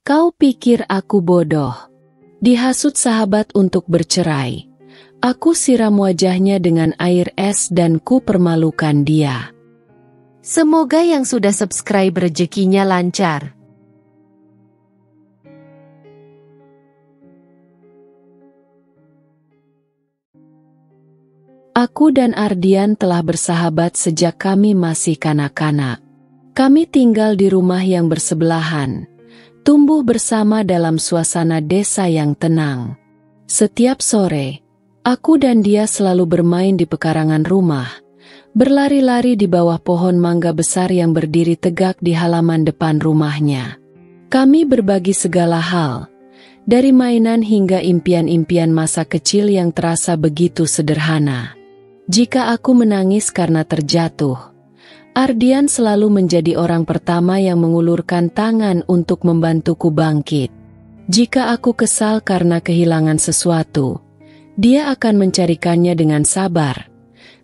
Kau pikir aku bodoh? Dihasut sahabat untuk bercerai. Aku siram wajahnya dengan air es dan ku permalukan dia. Semoga yang sudah subscribe rezekinya lancar. Aku dan Ardian telah bersahabat sejak kami masih kanak-kanak. Kami tinggal di rumah yang bersebelahan, tumbuh bersama dalam suasana desa yang tenang. Setiap sore, aku dan dia selalu bermain di pekarangan rumah, berlari-lari di bawah pohon mangga besar yang berdiri tegak di halaman depan rumahnya. Kami berbagi segala hal, dari mainan hingga impian-impian masa kecil yang terasa begitu sederhana. Jika aku menangis karena terjatuh, Ardian selalu menjadi orang pertama yang mengulurkan tangan untuk membantuku bangkit. Jika aku kesal karena kehilangan sesuatu, dia akan mencarikannya dengan sabar,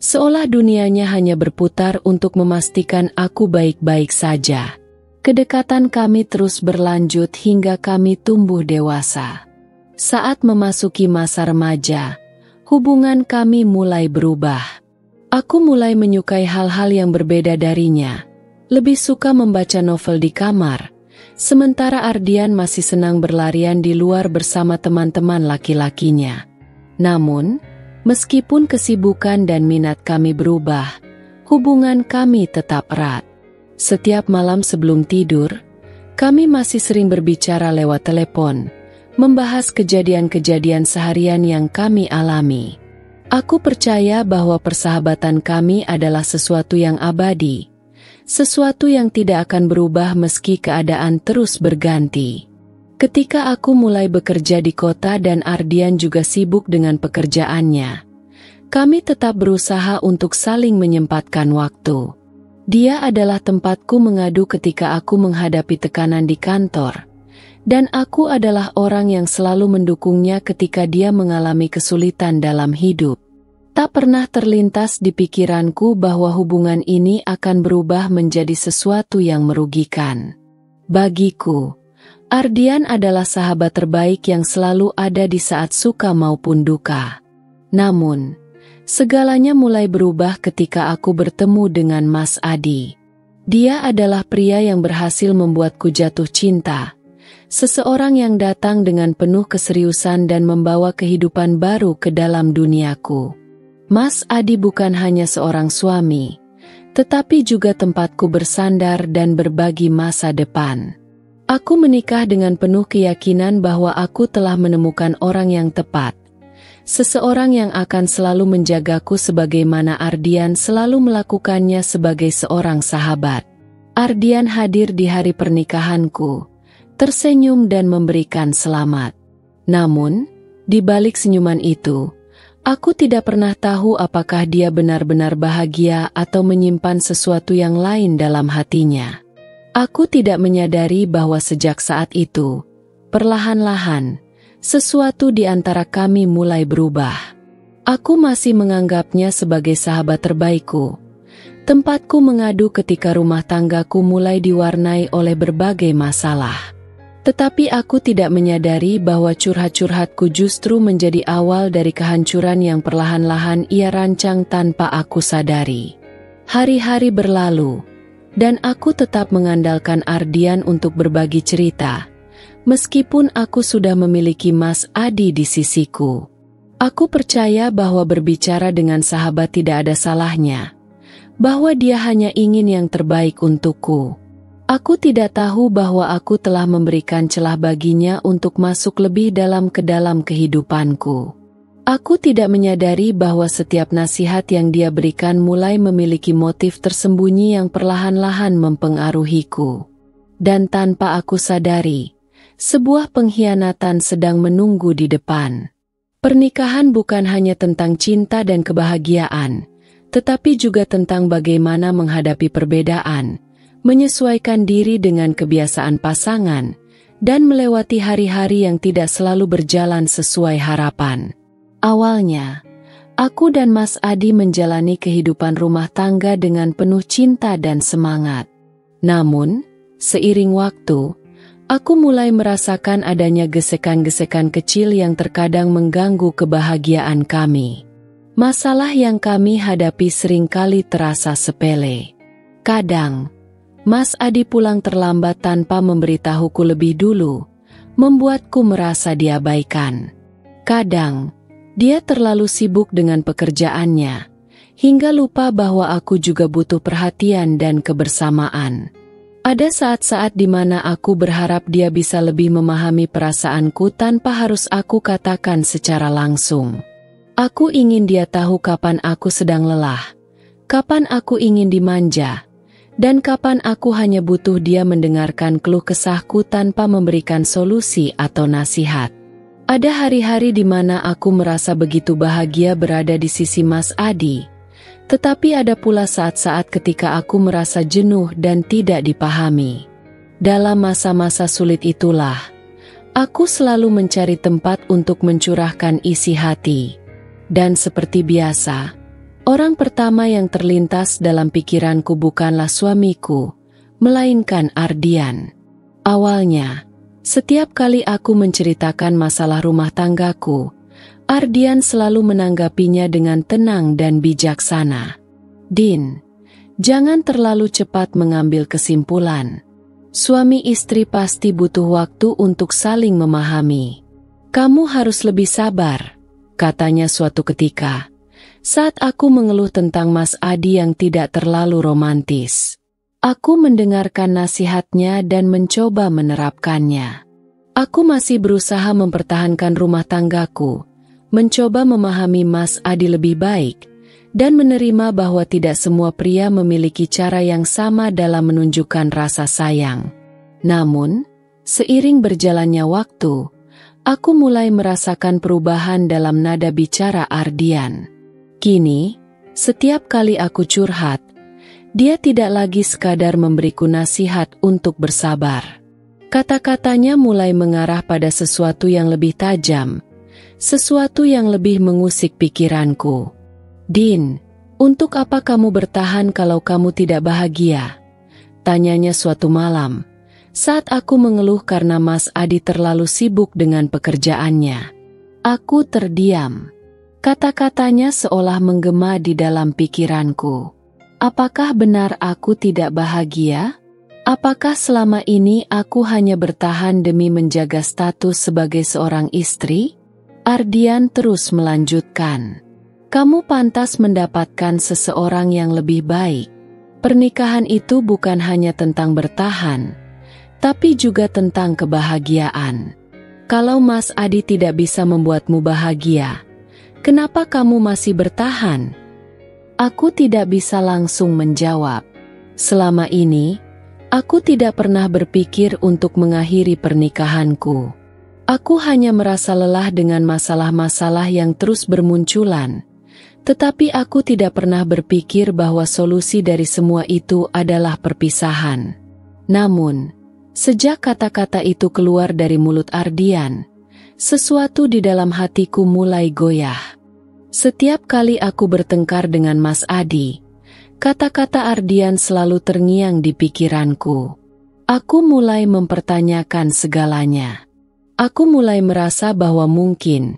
seolah dunianya hanya berputar untuk memastikan aku baik-baik saja. Kedekatan kami terus berlanjut hingga kami tumbuh dewasa. Saat memasuki masa remaja, hubungan kami mulai berubah. Aku mulai menyukai hal-hal yang berbeda darinya, lebih suka membaca novel di kamar, sementara Ardian masih senang berlarian di luar bersama teman-teman laki-lakinya. Namun, meskipun kesibukan dan minat kami berubah, hubungan kami tetap erat. Setiap malam sebelum tidur, kami masih sering berbicara lewat telepon, membahas kejadian-kejadian seharian yang kami alami. Aku percaya bahwa persahabatan kami adalah sesuatu yang abadi, sesuatu yang tidak akan berubah meski keadaan terus berganti. Ketika aku mulai bekerja di kota dan Ardian juga sibuk dengan pekerjaannya, kami tetap berusaha untuk saling menyempatkan waktu. Dia adalah tempatku mengadu ketika aku menghadapi tekanan di kantor, dan aku adalah orang yang selalu mendukungnya ketika dia mengalami kesulitan dalam hidup. Tak pernah terlintas di pikiranku bahwa hubungan ini akan berubah menjadi sesuatu yang merugikan. Bagiku, Ardian adalah sahabat terbaik yang selalu ada di saat suka maupun duka. Namun, segalanya mulai berubah ketika aku bertemu dengan Mas Adi. Dia adalah pria yang berhasil membuatku jatuh cinta. Seseorang yang datang dengan penuh keseriusan dan membawa kehidupan baru ke dalam duniaku. Mas Adi bukan hanya seorang suami, tetapi juga tempatku bersandar dan berbagi masa depan. Aku menikah dengan penuh keyakinan bahwa aku telah menemukan orang yang tepat. Seseorang yang akan selalu menjagaku sebagaimana Ardian selalu melakukannya sebagai seorang sahabat. Ardian hadir di hari pernikahanku, tersenyum dan memberikan selamat. Namun, di balik senyuman itu, aku tidak pernah tahu apakah dia benar-benar bahagia atau menyimpan sesuatu yang lain dalam hatinya. Aku tidak menyadari bahwa sejak saat itu, perlahan-lahan, sesuatu di antara kami mulai berubah. Aku masih menganggapnya sebagai sahabat terbaikku, tempatku mengadu ketika rumah tanggaku mulai diwarnai oleh berbagai masalah. Tetapi aku tidak menyadari bahwa curhat-curhatku justru menjadi awal dari kehancuran yang perlahan-lahan ia rancang tanpa aku sadari. Hari-hari berlalu, dan aku tetap mengandalkan Ardian untuk berbagi cerita, meskipun aku sudah memiliki Mas Adi di sisiku. Aku percaya bahwa berbicara dengan sahabat tidak ada salahnya, bahwa dia hanya ingin yang terbaik untukku. Aku tidak tahu bahwa aku telah memberikan celah baginya untuk masuk lebih dalam ke dalam kehidupanku. Aku tidak menyadari bahwa setiap nasihat yang dia berikan mulai memiliki motif tersembunyi yang perlahan-lahan mempengaruhiku. Dan tanpa aku sadari, sebuah pengkhianatan sedang menunggu di depan. Pernikahan bukan hanya tentang cinta dan kebahagiaan, tetapi juga tentang bagaimana menghadapi perbedaan, menyesuaikan diri dengan kebiasaan pasangan, dan melewati hari-hari yang tidak selalu berjalan sesuai harapan. Awalnya, aku dan Mas Adi menjalani kehidupan rumah tangga dengan penuh cinta dan semangat. Namun, seiring waktu, Aku mulai merasakan adanya gesekan-gesekan kecil yang terkadang mengganggu kebahagiaan kami. Masalah yang kami hadapi seringkali terasa sepele. Kadang, Mas Adi pulang terlambat tanpa memberitahuku lebih dulu, membuatku merasa diabaikan. Kadang, dia terlalu sibuk dengan pekerjaannya, hingga lupa bahwa aku juga butuh perhatian dan kebersamaan. Ada saat-saat di mana aku berharap dia bisa lebih memahami perasaanku tanpa harus aku katakan secara langsung. Aku ingin dia tahu kapan aku sedang lelah, kapan aku ingin dimanja, dan kapan aku hanya butuh dia mendengarkan keluh kesahku tanpa memberikan solusi atau nasihat. Ada hari-hari di mana aku merasa begitu bahagia berada di sisi Mas Adi. Tetapi ada pula saat-saat ketika aku merasa jenuh dan tidak dipahami. Dalam masa-masa sulit itulah, aku selalu mencari tempat untuk mencurahkan isi hati. Dan seperti biasa, orang pertama yang terlintas dalam pikiranku bukanlah suamiku, melainkan Ardian. Awalnya, setiap kali aku menceritakan masalah rumah tanggaku, Ardian selalu menanggapinya dengan tenang dan bijaksana. Din, jangan terlalu cepat mengambil kesimpulan. Suami istri pasti butuh waktu untuk saling memahami. Kamu harus lebih sabar, katanya suatu ketika, saat aku mengeluh tentang Mas Adi yang tidak terlalu romantis. Aku mendengarkan nasihatnya dan mencoba menerapkannya. Aku masih berusaha mempertahankan rumah tanggaku, mencoba memahami Mas Adi lebih baik, dan menerima bahwa tidak semua pria memiliki cara yang sama dalam menunjukkan rasa sayang. Namun, seiring berjalannya waktu, aku mulai merasakan perubahan dalam nada bicara Ardian. Kini, setiap kali aku curhat, dia tidak lagi sekadar memberiku nasihat untuk bersabar. Kata-katanya mulai mengarah pada sesuatu yang lebih tajam, sesuatu yang lebih mengusik pikiranku. Din, untuk apa kamu bertahan kalau kamu tidak bahagia? Tanyanya suatu malam, saat aku mengeluh karena Mas Adi terlalu sibuk dengan pekerjaannya. Aku terdiam. Kata-katanya seolah menggema di dalam pikiranku. Apakah benar aku tidak bahagia? Apakah selama ini aku hanya bertahan demi menjaga status sebagai seorang istri? Ardian terus melanjutkan. Kamu pantas mendapatkan seseorang yang lebih baik. Pernikahan itu bukan hanya tentang bertahan, tapi juga tentang kebahagiaan. Kalau Mas Adi tidak bisa membuatmu bahagia, kenapa kamu masih bertahan? Aku tidak bisa langsung menjawab. Selama ini, aku tidak pernah berpikir untuk mengakhiri pernikahanku. Aku hanya merasa lelah dengan masalah-masalah yang terus bermunculan. Tetapi aku tidak pernah berpikir bahwa solusi dari semua itu adalah perpisahan. Namun, sejak kata-kata itu keluar dari mulut Ardian, sesuatu di dalam hatiku mulai goyah. Setiap kali aku bertengkar dengan Mas Adi, kata-kata Ardian selalu terngiang di pikiranku. Aku mulai mempertanyakan segalanya. Aku mulai merasa bahwa mungkin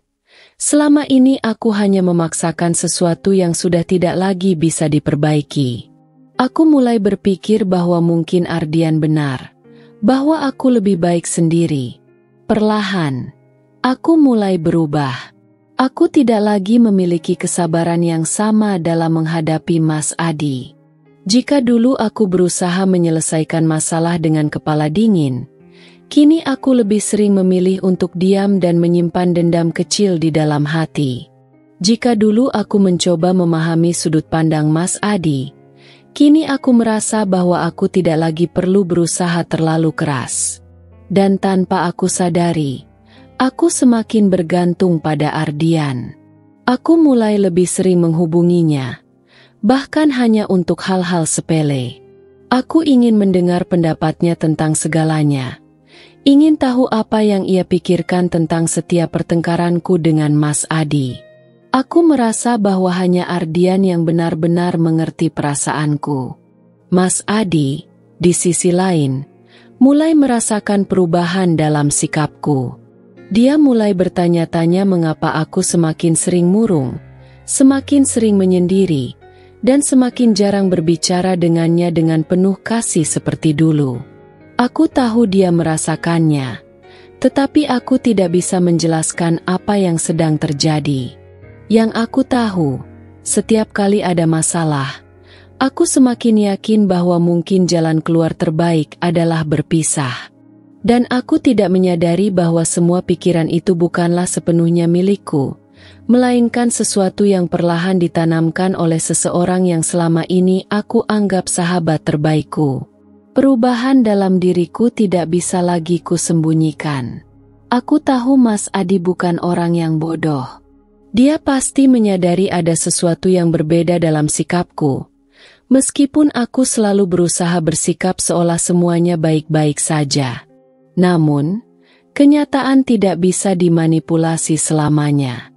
selama ini aku hanya memaksakan sesuatu yang sudah tidak lagi bisa diperbaiki. Aku mulai berpikir bahwa mungkin Ardian benar, bahwa aku lebih baik sendiri. Perlahan, aku mulai berubah. Aku tidak lagi memiliki kesabaran yang sama dalam menghadapi Mas Adi. Jika dulu aku berusaha menyelesaikan masalah dengan kepala dingin, kini aku lebih sering memilih untuk diam dan menyimpan dendam kecil di dalam hati. Jika dulu aku mencoba memahami sudut pandang Mas Adi, kini aku merasa bahwa aku tidak lagi perlu berusaha terlalu keras. Dan tanpa aku sadari, aku semakin bergantung pada Ardian. Aku mulai lebih sering menghubunginya, bahkan hanya untuk hal-hal sepele. Aku ingin mendengar pendapatnya tentang segalanya. Ingin tahu apa yang ia pikirkan tentang setiap pertengkaranku dengan Mas Adi. Aku merasa bahwa hanya Ardian yang benar-benar mengerti perasaanku. Mas Adi, di sisi lain, mulai merasakan perubahan dalam sikapku. Dia mulai bertanya-tanya mengapa aku semakin sering murung, semakin sering menyendiri, dan semakin jarang berbicara dengannya dengan penuh kasih seperti dulu. Aku tahu dia merasakannya, tetapi aku tidak bisa menjelaskan apa yang sedang terjadi. Yang aku tahu, setiap kali ada masalah, aku semakin yakin bahwa mungkin jalan keluar terbaik adalah berpisah. Dan aku tidak menyadari bahwa semua pikiran itu bukanlah sepenuhnya milikku, melainkan sesuatu yang perlahan ditanamkan oleh seseorang yang selama ini aku anggap sahabat terbaikku. Perubahan dalam diriku tidak bisa lagi kusembunyikan. Aku tahu Mas Adi bukan orang yang bodoh. Dia pasti menyadari ada sesuatu yang berbeda dalam sikapku. Meskipun aku selalu berusaha bersikap seolah semuanya baik-baik saja. Namun, kenyataan tidak bisa dimanipulasi selamanya.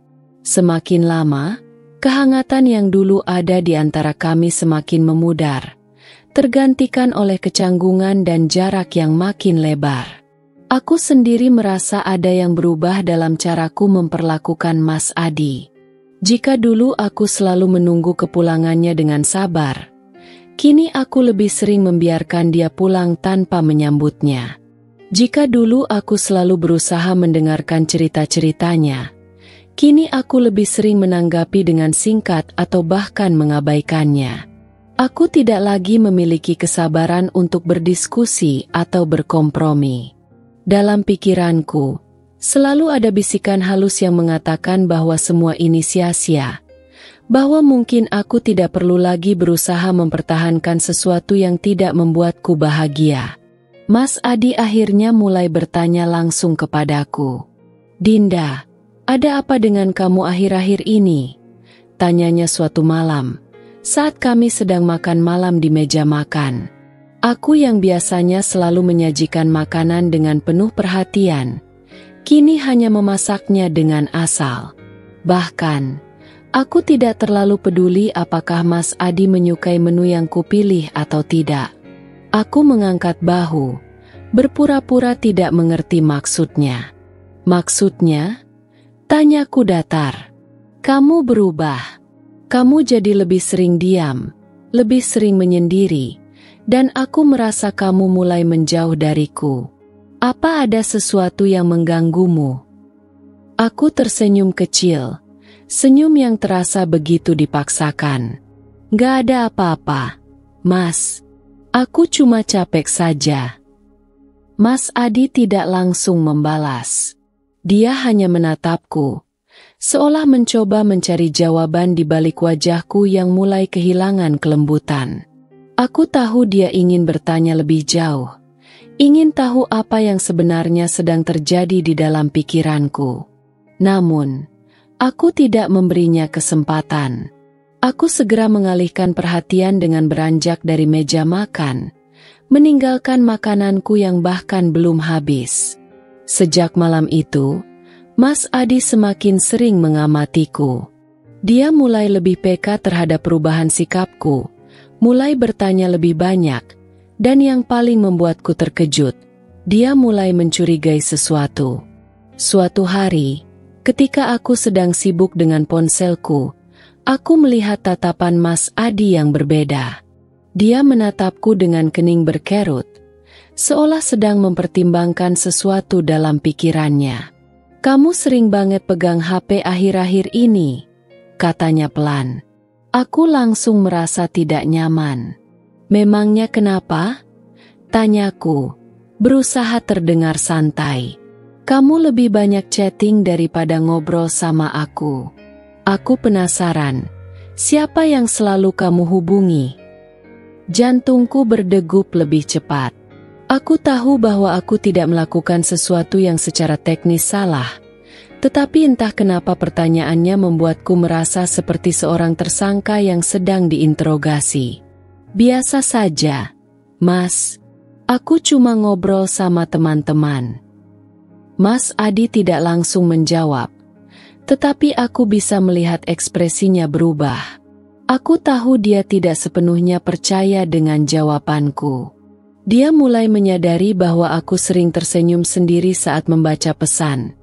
Semakin lama, kehangatan yang dulu ada di antara kami semakin memudar, tergantikan oleh kecanggungan dan jarak yang makin lebar. Aku sendiri merasa ada yang berubah dalam caraku memperlakukan Mas Adi. Jika dulu aku selalu menunggu kepulangannya dengan sabar, kini aku lebih sering membiarkan dia pulang tanpa menyambutnya. Jika dulu aku selalu berusaha mendengarkan cerita-ceritanya, kini aku lebih sering menanggapi dengan singkat atau bahkan mengabaikannya. Aku tidak lagi memiliki kesabaran untuk berdiskusi atau berkompromi. Dalam pikiranku, selalu ada bisikan halus yang mengatakan bahwa semua ini sia-sia, bahwa mungkin aku tidak perlu lagi berusaha mempertahankan sesuatu yang tidak membuatku bahagia. Mas Adi akhirnya mulai bertanya langsung kepadaku. "Dinda, ada apa dengan kamu akhir-akhir ini?" Tanyanya suatu malam, saat kami sedang makan malam di meja makan. Aku yang biasanya selalu menyajikan makanan dengan penuh perhatian, kini hanya memasaknya dengan asal. Bahkan, aku tidak terlalu peduli apakah Mas Adi menyukai menu yang kupilih atau tidak. Aku mengangkat bahu, berpura-pura tidak mengerti maksudnya. "Maksudnya?" Tanyaku datar. "Kamu berubah. Kamu jadi lebih sering diam, lebih sering menyendiri, dan aku merasa kamu mulai menjauh dariku. Apa ada sesuatu yang mengganggumu?" Aku tersenyum kecil, senyum yang terasa begitu dipaksakan. "Gak ada apa-apa, Mas. Aku cuma capek saja." Mas Adi tidak langsung membalas. Dia hanya menatapku, seolah mencoba mencari jawaban di balik wajahku yang mulai kehilangan kelembutan. Aku tahu dia ingin bertanya lebih jauh, ingin tahu apa yang sebenarnya sedang terjadi di dalam pikiranku. Namun, aku tidak memberinya kesempatan. Aku segera mengalihkan perhatian dengan beranjak dari meja makan, meninggalkan makananku yang bahkan belum habis. Sejak malam itu, Mas Adi semakin sering mengamatiku. Dia mulai lebih peka terhadap perubahan sikapku, mulai bertanya lebih banyak, dan yang paling membuatku terkejut, dia mulai mencurigai sesuatu. Suatu hari, ketika aku sedang sibuk dengan ponselku, aku melihat tatapan Mas Adi yang berbeda. Dia menatapku dengan kening berkerut, seolah sedang mempertimbangkan sesuatu dalam pikirannya. "Kamu sering banget pegang HP akhir-akhir ini," katanya pelan. Aku langsung merasa tidak nyaman. "Memangnya kenapa?" tanyaku, berusaha terdengar santai. "Kamu lebih banyak chatting daripada ngobrol sama aku. Aku penasaran, siapa yang selalu kamu hubungi?" Jantungku berdegup lebih cepat. Aku tahu bahwa aku tidak melakukan sesuatu yang secara teknis salah, tetapi entah kenapa pertanyaannya membuatku merasa seperti seorang tersangka yang sedang diinterogasi. "Biasa saja, Mas. Aku cuma ngobrol sama teman-teman." Mas Adi tidak langsung menjawab, tetapi aku bisa melihat ekspresinya berubah. Aku tahu dia tidak sepenuhnya percaya dengan jawabanku. Dia mulai menyadari bahwa aku sering tersenyum sendiri saat membaca pesan,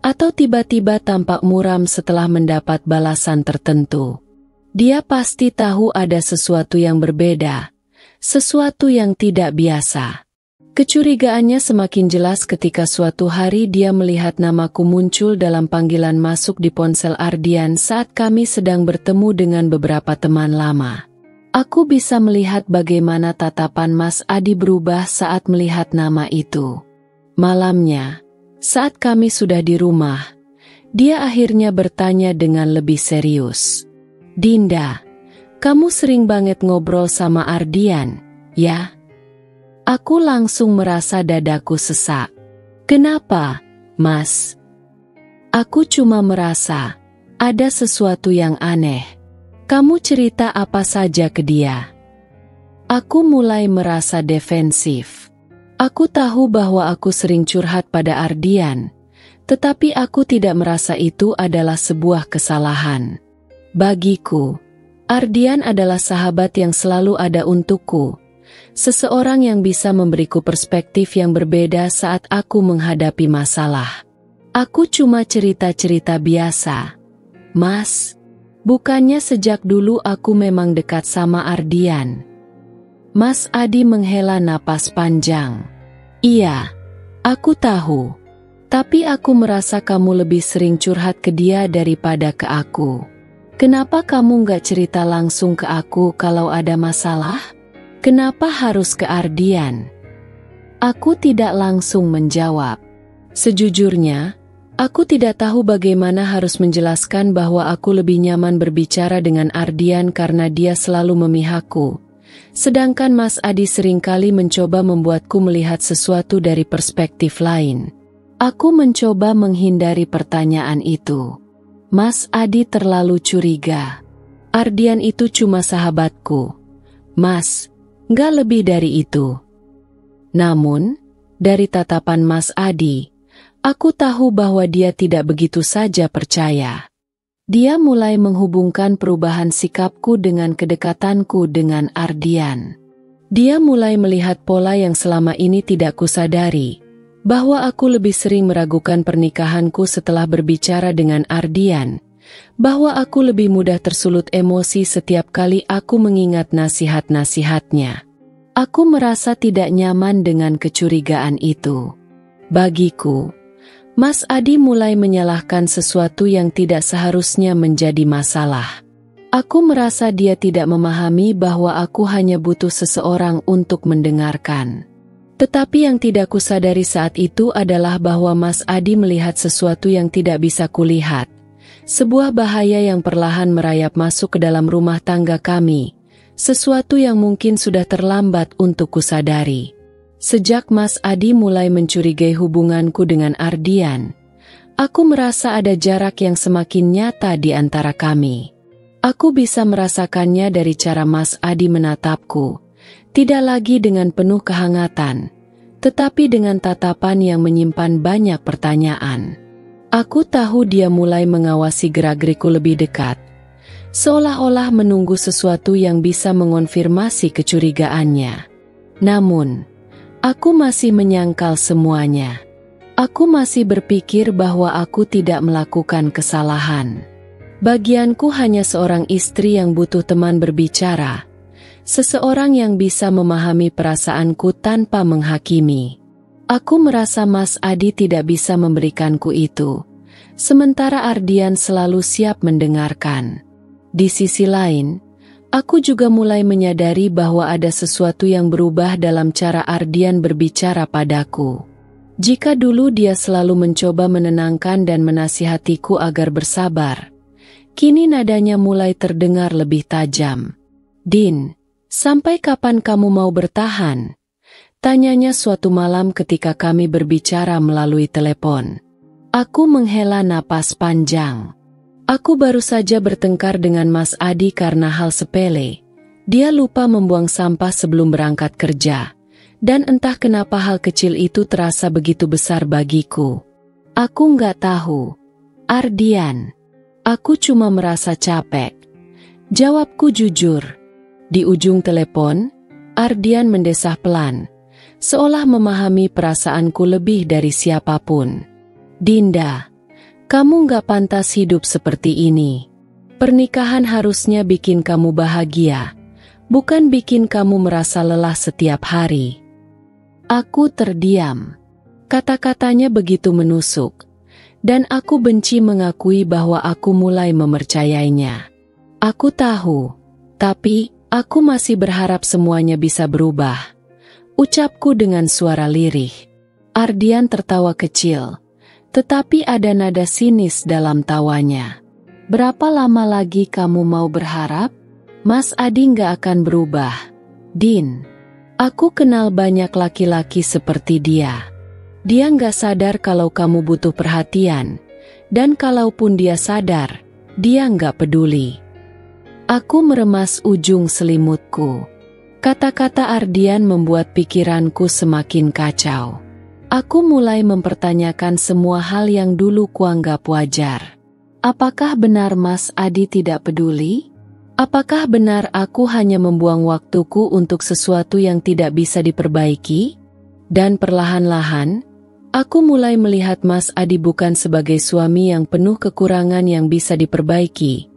atau tiba-tiba tampak muram setelah mendapat balasan tertentu. Dia pasti tahu ada sesuatu yang berbeda, sesuatu yang tidak biasa. Kecurigaannya semakin jelas ketika suatu hari dia melihat namaku muncul dalam panggilan masuk di ponsel Ardian saat kami sedang bertemu dengan beberapa teman lama. Aku bisa melihat bagaimana tatapan Mas Adi berubah saat melihat nama itu. Malamnya, saat kami sudah di rumah, dia akhirnya bertanya dengan lebih serius. "Dinda, kamu sering banget ngobrol sama Ardian, ya?" Aku langsung merasa dadaku sesak. "Kenapa, Mas?" "Aku cuma merasa ada sesuatu yang aneh. Kamu cerita apa saja ke dia?" Aku mulai merasa defensif. Aku tahu bahwa aku sering curhat pada Ardian, tetapi aku tidak merasa itu adalah sebuah kesalahan. Bagiku, Ardian adalah sahabat yang selalu ada untukku, seseorang yang bisa memberiku perspektif yang berbeda saat aku menghadapi masalah. Aku cuma cerita-cerita biasa. "Mas, bukannya sejak dulu aku memang dekat sama Ardian?" Mas Adi menghela napas panjang. "Iya, aku tahu. Tapi aku merasa kamu lebih sering curhat ke dia daripada ke aku. Kenapa kamu nggak cerita langsung ke aku kalau ada masalah? Kenapa harus ke Ardian?" Aku tidak langsung menjawab. Sejujurnya, aku tidak tahu bagaimana harus menjelaskan bahwa aku lebih nyaman berbicara dengan Ardian karena dia selalu memihakku. Sedangkan Mas Adi seringkali mencoba membuatku melihat sesuatu dari perspektif lain. Aku mencoba menghindari pertanyaan itu. Mas Adi terlalu curiga. "Ardian itu cuma sahabatku, Mas, nggak lebih dari itu." Namun, dari tatapan Mas Adi, aku tahu bahwa dia tidak begitu saja percaya. Dia mulai menghubungkan perubahan sikapku dengan kedekatanku dengan Ardian. Dia mulai melihat pola yang selama ini tidak kusadari, bahwa aku lebih sering meragukan pernikahanku setelah berbicara dengan Ardian, bahwa aku lebih mudah tersulut emosi setiap kali aku mengingat nasihat-nasihatnya. Aku merasa tidak nyaman dengan kecurigaan itu. Bagiku, Mas Adi mulai menyalahkan sesuatu yang tidak seharusnya menjadi masalah. Aku merasa dia tidak memahami bahwa aku hanya butuh seseorang untuk mendengarkan. Tetapi yang tidak kusadari saat itu adalah bahwa Mas Adi melihat sesuatu yang tidak bisa kulihat. Sebuah bahaya yang perlahan merayap masuk ke dalam rumah tangga kami. Sesuatu yang mungkin sudah terlambat untuk kusadari. Sejak Mas Adi mulai mencurigai hubunganku dengan Ardian, aku merasa ada jarak yang semakin nyata di antara kami. Aku bisa merasakannya dari cara Mas Adi menatapku, tidak lagi dengan penuh kehangatan, tetapi dengan tatapan yang menyimpan banyak pertanyaan. Aku tahu dia mulai mengawasi gerak-gerikku lebih dekat, seolah-olah menunggu sesuatu yang bisa mengonfirmasi kecurigaannya. Namun, aku masih menyangkal semuanya. Aku masih berpikir bahwa aku tidak melakukan kesalahan. Bagianku hanya seorang istri yang butuh teman berbicara, seseorang yang bisa memahami perasaanku tanpa menghakimi. Aku merasa Mas Adi tidak bisa memberikanku itu, sementara Ardian selalu siap mendengarkan. Di sisi lain, aku juga mulai menyadari bahwa ada sesuatu yang berubah dalam cara Ardian berbicara padaku. Jika dulu dia selalu mencoba menenangkan dan menasihatiku agar bersabar, kini nadanya mulai terdengar lebih tajam. "Din, sampai kapan kamu mau bertahan?" tanyanya suatu malam ketika kami berbicara melalui telepon. Aku menghela napas panjang. Aku baru saja bertengkar dengan Mas Adi karena hal sepele. Dia lupa membuang sampah sebelum berangkat kerja. Dan entah kenapa hal kecil itu terasa begitu besar bagiku. Aku nggak tahu. "Ardian, aku cuma merasa capek." Jawabku jujur. Di ujung telepon, Ardian mendesah pelan, seolah memahami perasaanku lebih dari siapapun. Dinda, kamu gak pantas hidup seperti ini. Pernikahan harusnya bikin kamu bahagia, bukan bikin kamu merasa lelah setiap hari. Aku terdiam. Kata-katanya begitu menusuk, dan aku benci mengakui bahwa aku mulai mempercayainya. Aku tahu, tapi aku masih berharap semuanya bisa berubah. Ucapku dengan suara lirih. Ardian tertawa kecil, tetapi ada nada sinis dalam tawanya. Berapa lama lagi kamu mau berharap? Mas Adi gak akan berubah. Din, aku kenal banyak laki-laki seperti dia. Dia gak sadar kalau kamu butuh perhatian, dan kalaupun dia sadar, dia gak peduli. Aku meremas ujung selimutku. Kata-kata Ardian membuat pikiranku semakin kacau. Aku mulai mempertanyakan semua hal yang dulu kuanggap wajar. Apakah benar Mas Adi tidak peduli? Apakah benar aku hanya membuang waktuku untuk sesuatu yang tidak bisa diperbaiki? Dan perlahan-lahan, aku mulai melihat Mas Adi bukan sebagai suami yang penuh kekurangan yang bisa diperbaiki,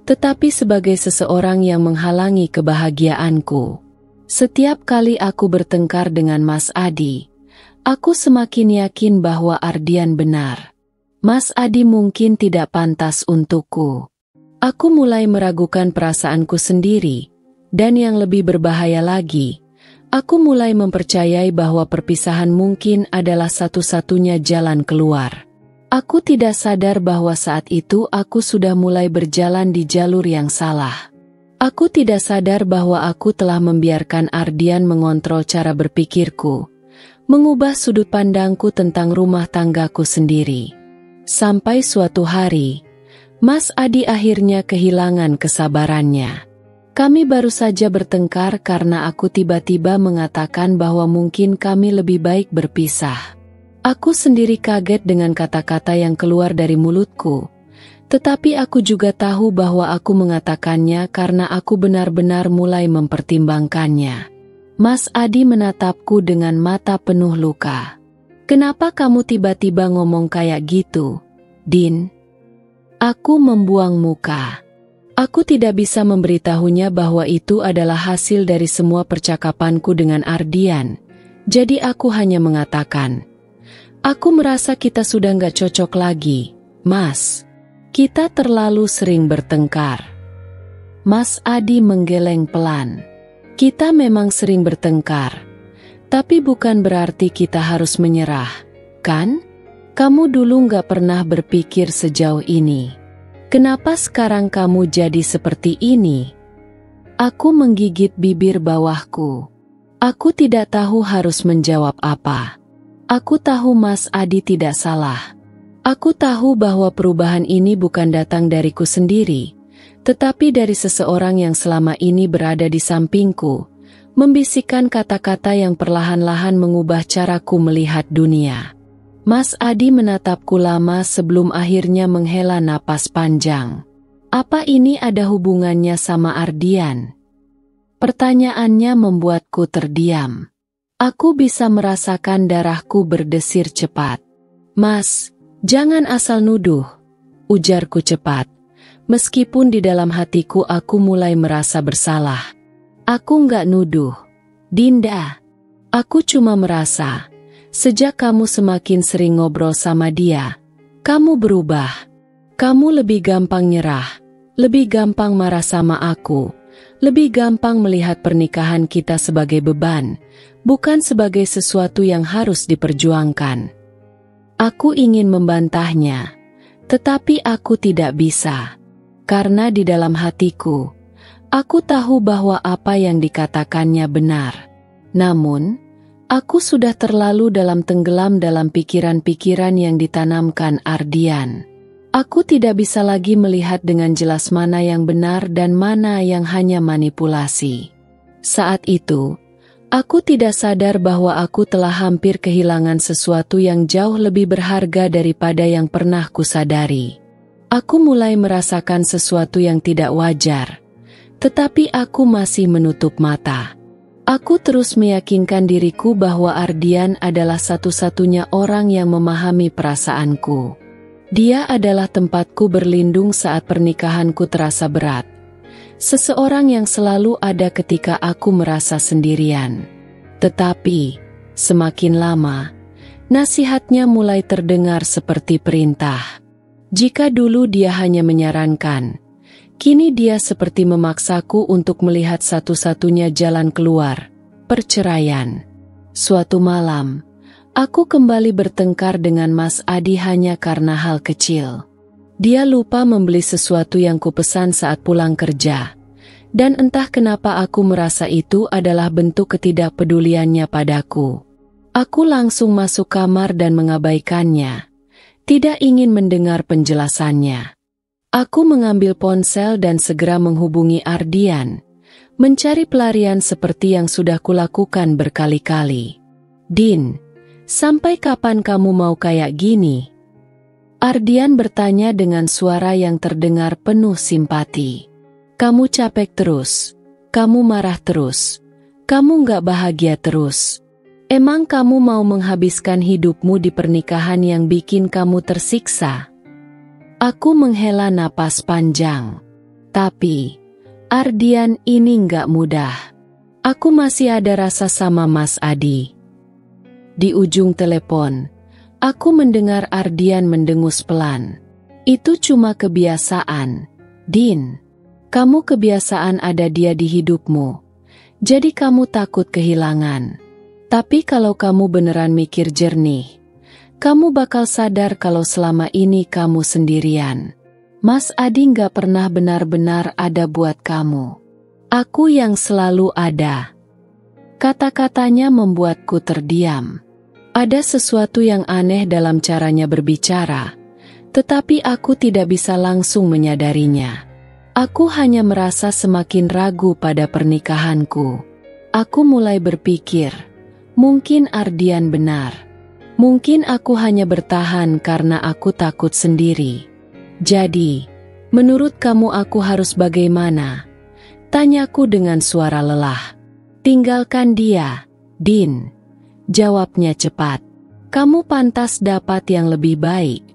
tetapi sebagai seseorang yang menghalangi kebahagiaanku. Setiap kali aku bertengkar dengan Mas Adi, aku semakin yakin bahwa Ardian benar. Mas Adi mungkin tidak pantas untukku. Aku mulai meragukan perasaanku sendiri, dan yang lebih berbahaya lagi, aku mulai mempercayai bahwa perpisahan mungkin adalah satu-satunya jalan keluar. Aku tidak sadar bahwa saat itu aku sudah mulai berjalan di jalur yang salah. Aku tidak sadar bahwa aku telah membiarkan Ardian mengontrol cara berpikirku, mengubah sudut pandangku tentang rumah tanggaku sendiri. Sampai suatu hari, Mas Adi akhirnya kehilangan kesabarannya. Kami baru saja bertengkar karena aku tiba-tiba mengatakan bahwa mungkin kami lebih baik berpisah. Aku sendiri kaget dengan kata-kata yang keluar dari mulutku. Tetapi aku juga tahu bahwa aku mengatakannya karena aku benar-benar mulai mempertimbangkannya. Mas Adi menatapku dengan mata penuh luka. Kenapa kamu tiba-tiba ngomong kayak gitu, Din? Aku membuang muka. Aku tidak bisa memberitahunya bahwa itu adalah hasil dari semua percakapanku dengan Ardian. Jadi aku hanya mengatakan, aku merasa kita sudah gak cocok lagi, Mas. Kita terlalu sering bertengkar. Mas Adi menggeleng pelan. Kita memang sering bertengkar, tapi bukan berarti kita harus menyerah, kan? Kamu dulu gak pernah berpikir sejauh ini. Kenapa sekarang kamu jadi seperti ini? Aku menggigit bibir bawahku. Aku tidak tahu harus menjawab apa. Aku tahu Mas Adi tidak salah. Aku tahu bahwa perubahan ini bukan datang dariku sendiri, tetapi dari seseorang yang selama ini berada di sampingku, membisikkan kata-kata yang perlahan-lahan mengubah caraku melihat dunia. Mas Adi menatapku lama sebelum akhirnya menghela napas panjang. Apa ini ada hubungannya sama Ardian? Pertanyaannya membuatku terdiam. Aku bisa merasakan darahku berdesir cepat. Mas, jangan asal nuduh, ujarku cepat. Meskipun di dalam hatiku aku mulai merasa bersalah. Aku nggak nuduh, Dinda. Aku cuma merasa, sejak kamu semakin sering ngobrol sama dia, kamu berubah. Kamu lebih gampang nyerah, lebih gampang marah sama aku, lebih gampang melihat pernikahan kita sebagai beban, bukan sebagai sesuatu yang harus diperjuangkan. Aku ingin membantahnya, tetapi aku tidak bisa. Karena di dalam hatiku, aku tahu bahwa apa yang dikatakannya benar. Namun, aku sudah terlalu tenggelam dalam pikiran-pikiran yang ditanamkan Ardian. Aku tidak bisa lagi melihat dengan jelas mana yang benar dan mana yang hanya manipulasi. Saat itu, aku tidak sadar bahwa aku telah hampir kehilangan sesuatu yang jauh lebih berharga daripada yang pernah kusadari. Aku mulai merasakan sesuatu yang tidak wajar, tetapi aku masih menutup mata. Aku terus meyakinkan diriku bahwa Ardian adalah satu-satunya orang yang memahami perasaanku. Dia adalah tempatku berlindung saat pernikahanku terasa berat. Seseorang yang selalu ada ketika aku merasa sendirian. Tetapi, semakin lama, nasihatnya mulai terdengar seperti perintah. Jika dulu dia hanya menyarankan, kini dia seperti memaksaku untuk melihat satu-satunya jalan keluar, perceraian. Suatu malam, aku kembali bertengkar dengan Mas Adi hanya karena hal kecil. Dia lupa membeli sesuatu yang kupesan saat pulang kerja. Dan entah kenapa aku merasa itu adalah bentuk ketidakpeduliannya padaku. Aku langsung masuk kamar dan mengabaikannya. Tidak ingin mendengar penjelasannya. Aku mengambil ponsel dan segera menghubungi Ardian. Mencari pelarian seperti yang sudah kulakukan berkali-kali. "Din, sampai kapan kamu mau kayak gini?" Ardian bertanya dengan suara yang terdengar penuh simpati. "Kamu capek terus, kamu marah terus, kamu gak bahagia terus. Emang kamu mau menghabiskan hidupmu di pernikahan yang bikin kamu tersiksa?" Aku menghela napas panjang. Tapi, Ardian, ini gak mudah. Aku masih ada rasa sama Mas Adi. Di ujung telepon, aku mendengar Ardian mendengus pelan. "Itu cuma kebiasaan, Din. Kamu kebiasaan ada dia di hidupmu. Jadi kamu takut kehilangan. Tapi kalau kamu beneran mikir jernih, kamu bakal sadar kalau selama ini kamu sendirian. Mas Adi gak pernah benar-benar ada buat kamu. Aku yang selalu ada." Kata-katanya membuatku terdiam. Ada sesuatu yang aneh dalam caranya berbicara, tetapi aku tidak bisa langsung menyadarinya. Aku hanya merasa semakin ragu pada pernikahanku. Aku mulai berpikir, mungkin Ardian benar. Mungkin aku hanya bertahan karena aku takut sendiri. "Jadi, menurut kamu aku harus bagaimana?" Tanyaku dengan suara lelah. "Tinggalkan dia, Din," jawabnya cepat. "Kamu pantas dapat yang lebih baik."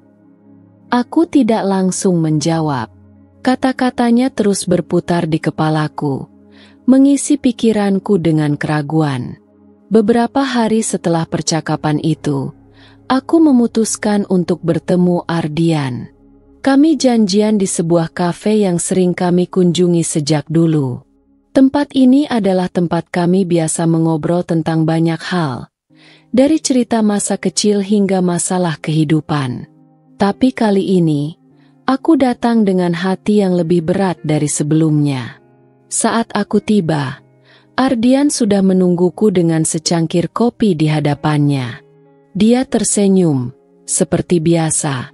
Aku tidak langsung menjawab. Kata-katanya terus berputar di kepalaku, mengisi pikiranku dengan keraguan. Beberapa hari setelah percakapan itu, aku memutuskan untuk bertemu Ardian. Kami janjian di sebuah kafe yang sering kami kunjungi sejak dulu. Tempat ini adalah tempat kami biasa mengobrol tentang banyak hal, dari cerita masa kecil hingga masalah kehidupan. Tapi kali ini, aku datang dengan hati yang lebih berat dari sebelumnya. Saat aku tiba, Ardian sudah menungguku dengan secangkir kopi di hadapannya. Dia tersenyum, seperti biasa,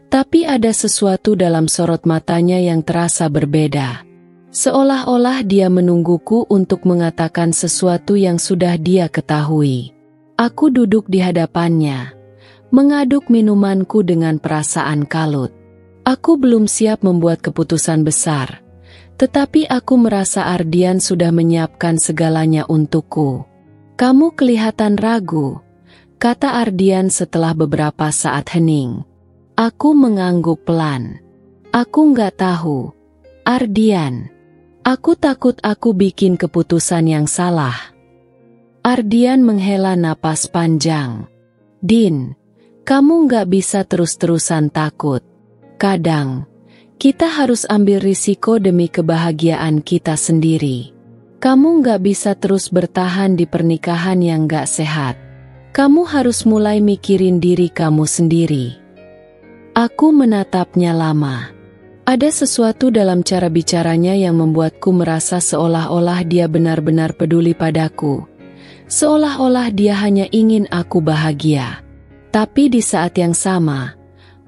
tapi ada sesuatu dalam sorot matanya yang terasa berbeda. Seolah-olah dia menungguku untuk mengatakan sesuatu yang sudah dia ketahui. Aku duduk di hadapannya, mengaduk minumanku dengan perasaan kalut. Aku belum siap membuat keputusan besar, tetapi aku merasa Ardian sudah menyiapkan segalanya untukku. "Kamu kelihatan ragu," kata Ardian setelah beberapa saat hening. Aku mengangguk pelan. "Aku nggak tahu, Ardian. Aku takut aku bikin keputusan yang salah." Ardian menghela napas panjang. "Din, kamu nggak bisa terus-terusan takut. Kadang, kita harus ambil risiko demi kebahagiaan kita sendiri. Kamu nggak bisa terus bertahan di pernikahan yang nggak sehat. Kamu harus mulai mikirin diri kamu sendiri." Aku menatapnya lama. Ada sesuatu dalam cara bicaranya yang membuatku merasa seolah-olah dia benar-benar peduli padaku. Seolah-olah dia hanya ingin aku bahagia. Tapi di saat yang sama,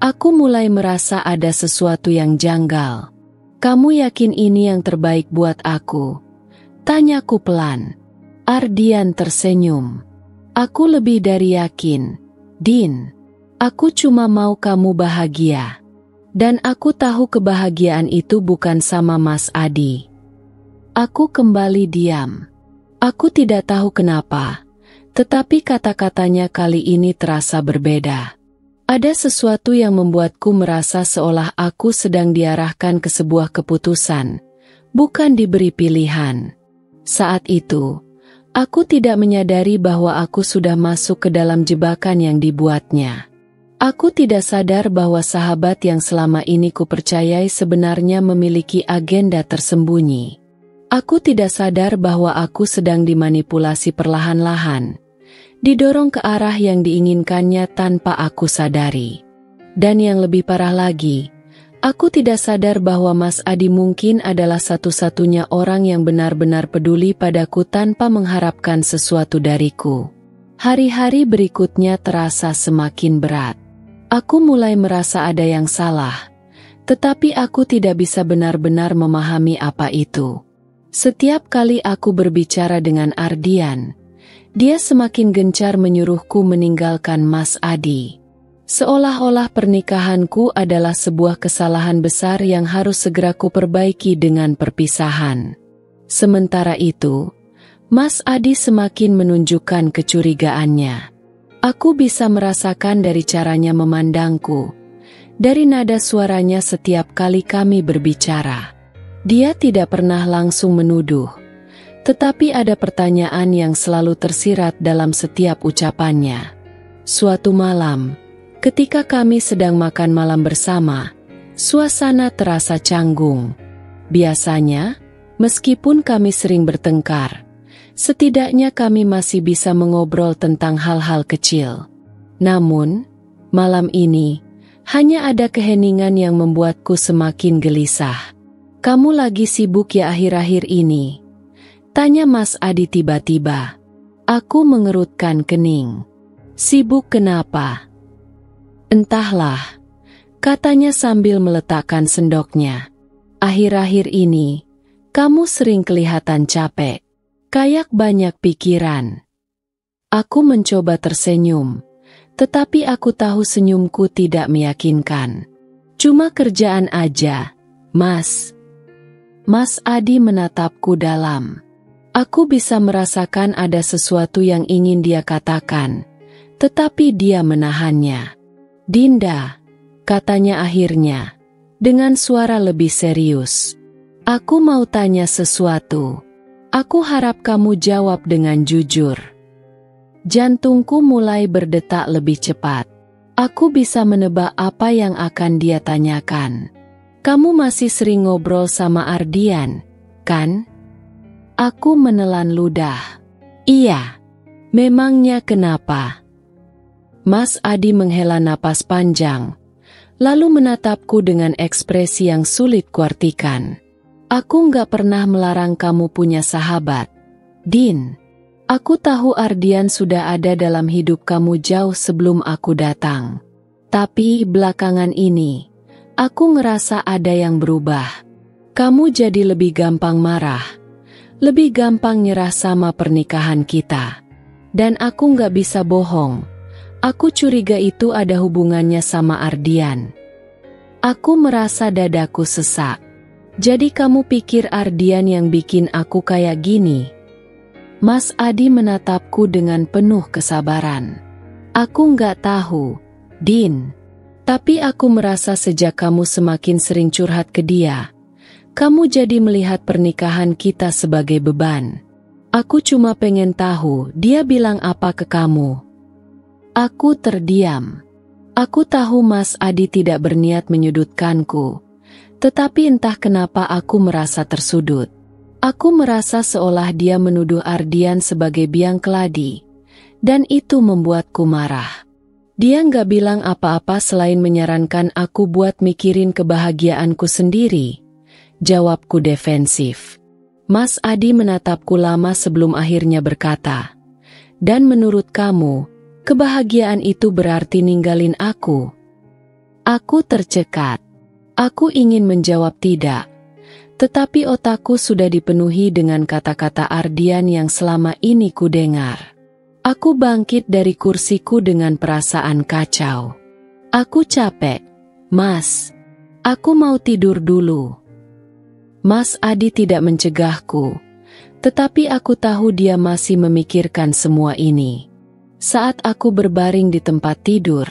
aku mulai merasa ada sesuatu yang janggal. "Kamu yakin ini yang terbaik buat aku?" tanyaku pelan. Ardian tersenyum. "Aku lebih dari yakin, Din. Aku cuma mau kamu bahagia. Dan aku tahu kebahagiaan itu bukan sama Mas Adi." Aku kembali diam. Aku tidak tahu kenapa, tetapi kata-katanya kali ini terasa berbeda. Ada sesuatu yang membuatku merasa seolah aku sedang diarahkan ke sebuah keputusan, bukan diberi pilihan. Saat itu, aku tidak menyadari bahwa aku sudah masuk ke dalam jebakan yang dibuatnya. Aku tidak sadar bahwa sahabat yang selama ini kupercayai sebenarnya memiliki agenda tersembunyi. Aku tidak sadar bahwa aku sedang dimanipulasi perlahan-lahan, didorong ke arah yang diinginkannya tanpa aku sadari. Dan yang lebih parah lagi, aku tidak sadar bahwa Mas Adi mungkin adalah satu-satunya orang yang benar-benar peduli padaku tanpa mengharapkan sesuatu dariku. Hari-hari berikutnya terasa semakin berat. Aku mulai merasa ada yang salah, tetapi aku tidak bisa benar-benar memahami apa itu. Setiap kali aku berbicara dengan Ardian, dia semakin gencar menyuruhku meninggalkan Mas Adi. Seolah-olah pernikahanku adalah sebuah kesalahan besar yang harus segera kuperbaiki dengan perpisahan. Sementara itu, Mas Adi semakin menunjukkan kecurigaannya. Aku bisa merasakan dari caranya memandangku, dari nada suaranya setiap kali kami berbicara. Dia tidak pernah langsung menuduh, tetapi ada pertanyaan yang selalu tersirat dalam setiap ucapannya. Suatu malam, ketika kami sedang makan malam bersama, suasana terasa canggung. Biasanya, meskipun kami sering bertengkar, setidaknya kami masih bisa mengobrol tentang hal-hal kecil. Namun, malam ini, hanya ada keheningan yang membuatku semakin gelisah. "Kamu lagi sibuk ya akhir-akhir ini?" tanya Mas Adi tiba-tiba. Aku mengerutkan kening. "Sibuk kenapa?" "Entahlah," katanya sambil meletakkan sendoknya. "Akhir-akhir ini, kamu sering kelihatan capek. Kayak banyak pikiran." Aku mencoba tersenyum, tetapi aku tahu senyumku tidak meyakinkan. "Cuma kerjaan aja, Mas." Mas Adi menatapku dalam. Aku bisa merasakan ada sesuatu yang ingin dia katakan, tetapi dia menahannya. "Dinda," katanya akhirnya, dengan suara lebih serius. "Aku mau tanya sesuatu. Aku harap kamu jawab dengan jujur." Jantungku mulai berdetak lebih cepat. Aku bisa menebak apa yang akan dia tanyakan. "Kamu masih sering ngobrol sama Ardian, kan?" Aku menelan ludah. "Iya." "Memangnya kenapa?" Mas Adi menghela napas panjang, lalu menatapku dengan ekspresi yang sulit kuartikan. "Aku nggak pernah melarang kamu punya sahabat, Din. Aku tahu Ardian sudah ada dalam hidup kamu jauh sebelum aku datang. Tapi belakangan ini, aku ngerasa ada yang berubah. Kamu jadi lebih gampang marah, lebih gampang nyerah sama pernikahan kita. Dan aku nggak bisa bohong, aku curiga itu ada hubungannya sama Ardian." Aku merasa dadaku sesak. "Jadi kamu pikir Ardian yang bikin aku kayak gini?" Mas Adi menatapku dengan penuh kesabaran. "Aku nggak tahu, Din. Tapi aku merasa sejak kamu semakin sering curhat ke dia, kamu jadi melihat pernikahan kita sebagai beban. Aku cuma pengen tahu dia bilang apa ke kamu." Aku terdiam. Aku tahu Mas Adi tidak berniat menyudutkanku, tetapi entah kenapa aku merasa tersudut. Aku merasa seolah dia menuduh Ardian sebagai biang keladi, dan itu membuatku marah. Dia nggak bilang apa-apa selain menyarankan aku buat mikirin kebahagiaanku sendiri. Jawabku defensif. Mas Adi menatapku lama sebelum akhirnya berkata, "Dan menurut kamu, kebahagiaan itu berarti ninggalin aku?" Aku tercekat. Aku ingin menjawab tidak, tetapi otakku sudah dipenuhi dengan kata-kata Ardian yang selama ini kudengar. Aku bangkit dari kursiku dengan perasaan kacau. "Aku capek, Mas. Aku mau tidur dulu." Mas Adi tidak mencegahku, Tetapi aku tahu dia masih memikirkan semua ini. Saat aku berbaring di tempat tidur,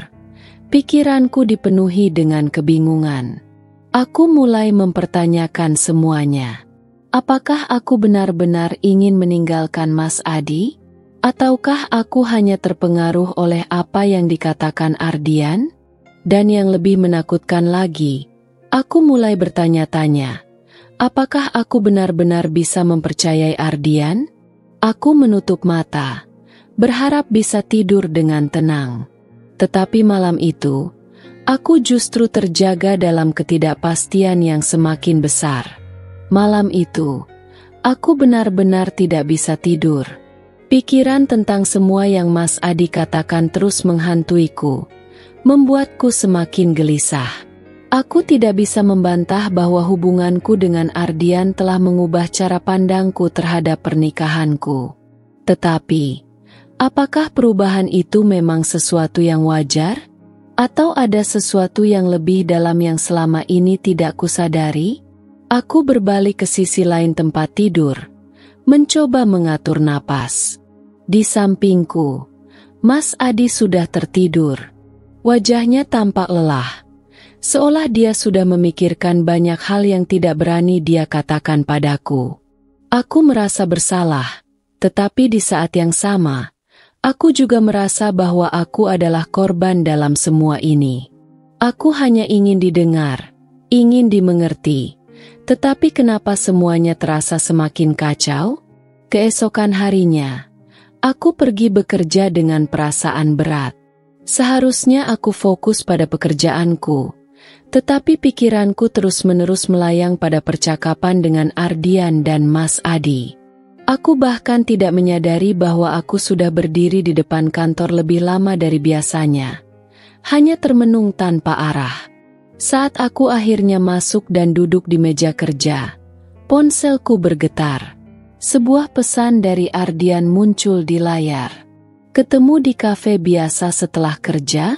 pikiranku dipenuhi dengan kebingungan. Aku mulai mempertanyakan semuanya. Apakah aku benar-benar ingin meninggalkan Mas Adi? Ataukah aku hanya terpengaruh oleh apa yang dikatakan Ardian? Dan yang lebih menakutkan lagi, aku mulai bertanya-tanya, apakah aku benar-benar bisa mempercayai Ardian? Aku menutup mata, berharap bisa tidur dengan tenang. Tetapi malam itu, aku justru terjaga dalam ketidakpastian yang semakin besar. Malam itu, aku benar-benar tidak bisa tidur. Pikiran tentang semua yang Mas Adi katakan terus menghantuiku, membuatku semakin gelisah. Aku tidak bisa membantah bahwa hubunganku dengan Ardian telah mengubah cara pandangku terhadap pernikahanku. Tetapi, apakah perubahan itu memang sesuatu yang wajar? Atau ada sesuatu yang lebih dalam yang selama ini tidak kusadari? Aku berbalik ke sisi lain tempat tidur, mencoba mengatur napas. Di sampingku, Mas Adi sudah tertidur. Wajahnya tampak lelah, seolah dia sudah memikirkan banyak hal yang tidak berani dia katakan padaku. Aku merasa bersalah, tetapi di saat yang sama, aku juga merasa bahwa aku adalah korban dalam semua ini. Aku hanya ingin didengar, ingin dimengerti. Tetapi kenapa semuanya terasa semakin kacau? Keesokan harinya, aku pergi bekerja dengan perasaan berat. Seharusnya aku fokus pada pekerjaanku, tetapi pikiranku terus-menerus melayang pada percakapan dengan Ardian dan Mas Adi. Aku bahkan tidak menyadari bahwa aku sudah berdiri di depan kantor lebih lama dari biasanya, hanya termenung tanpa arah. Saat aku akhirnya masuk dan duduk di meja kerja, ponselku bergetar. Sebuah pesan dari Ardian muncul di layar. Ketemu di kafe biasa setelah kerja?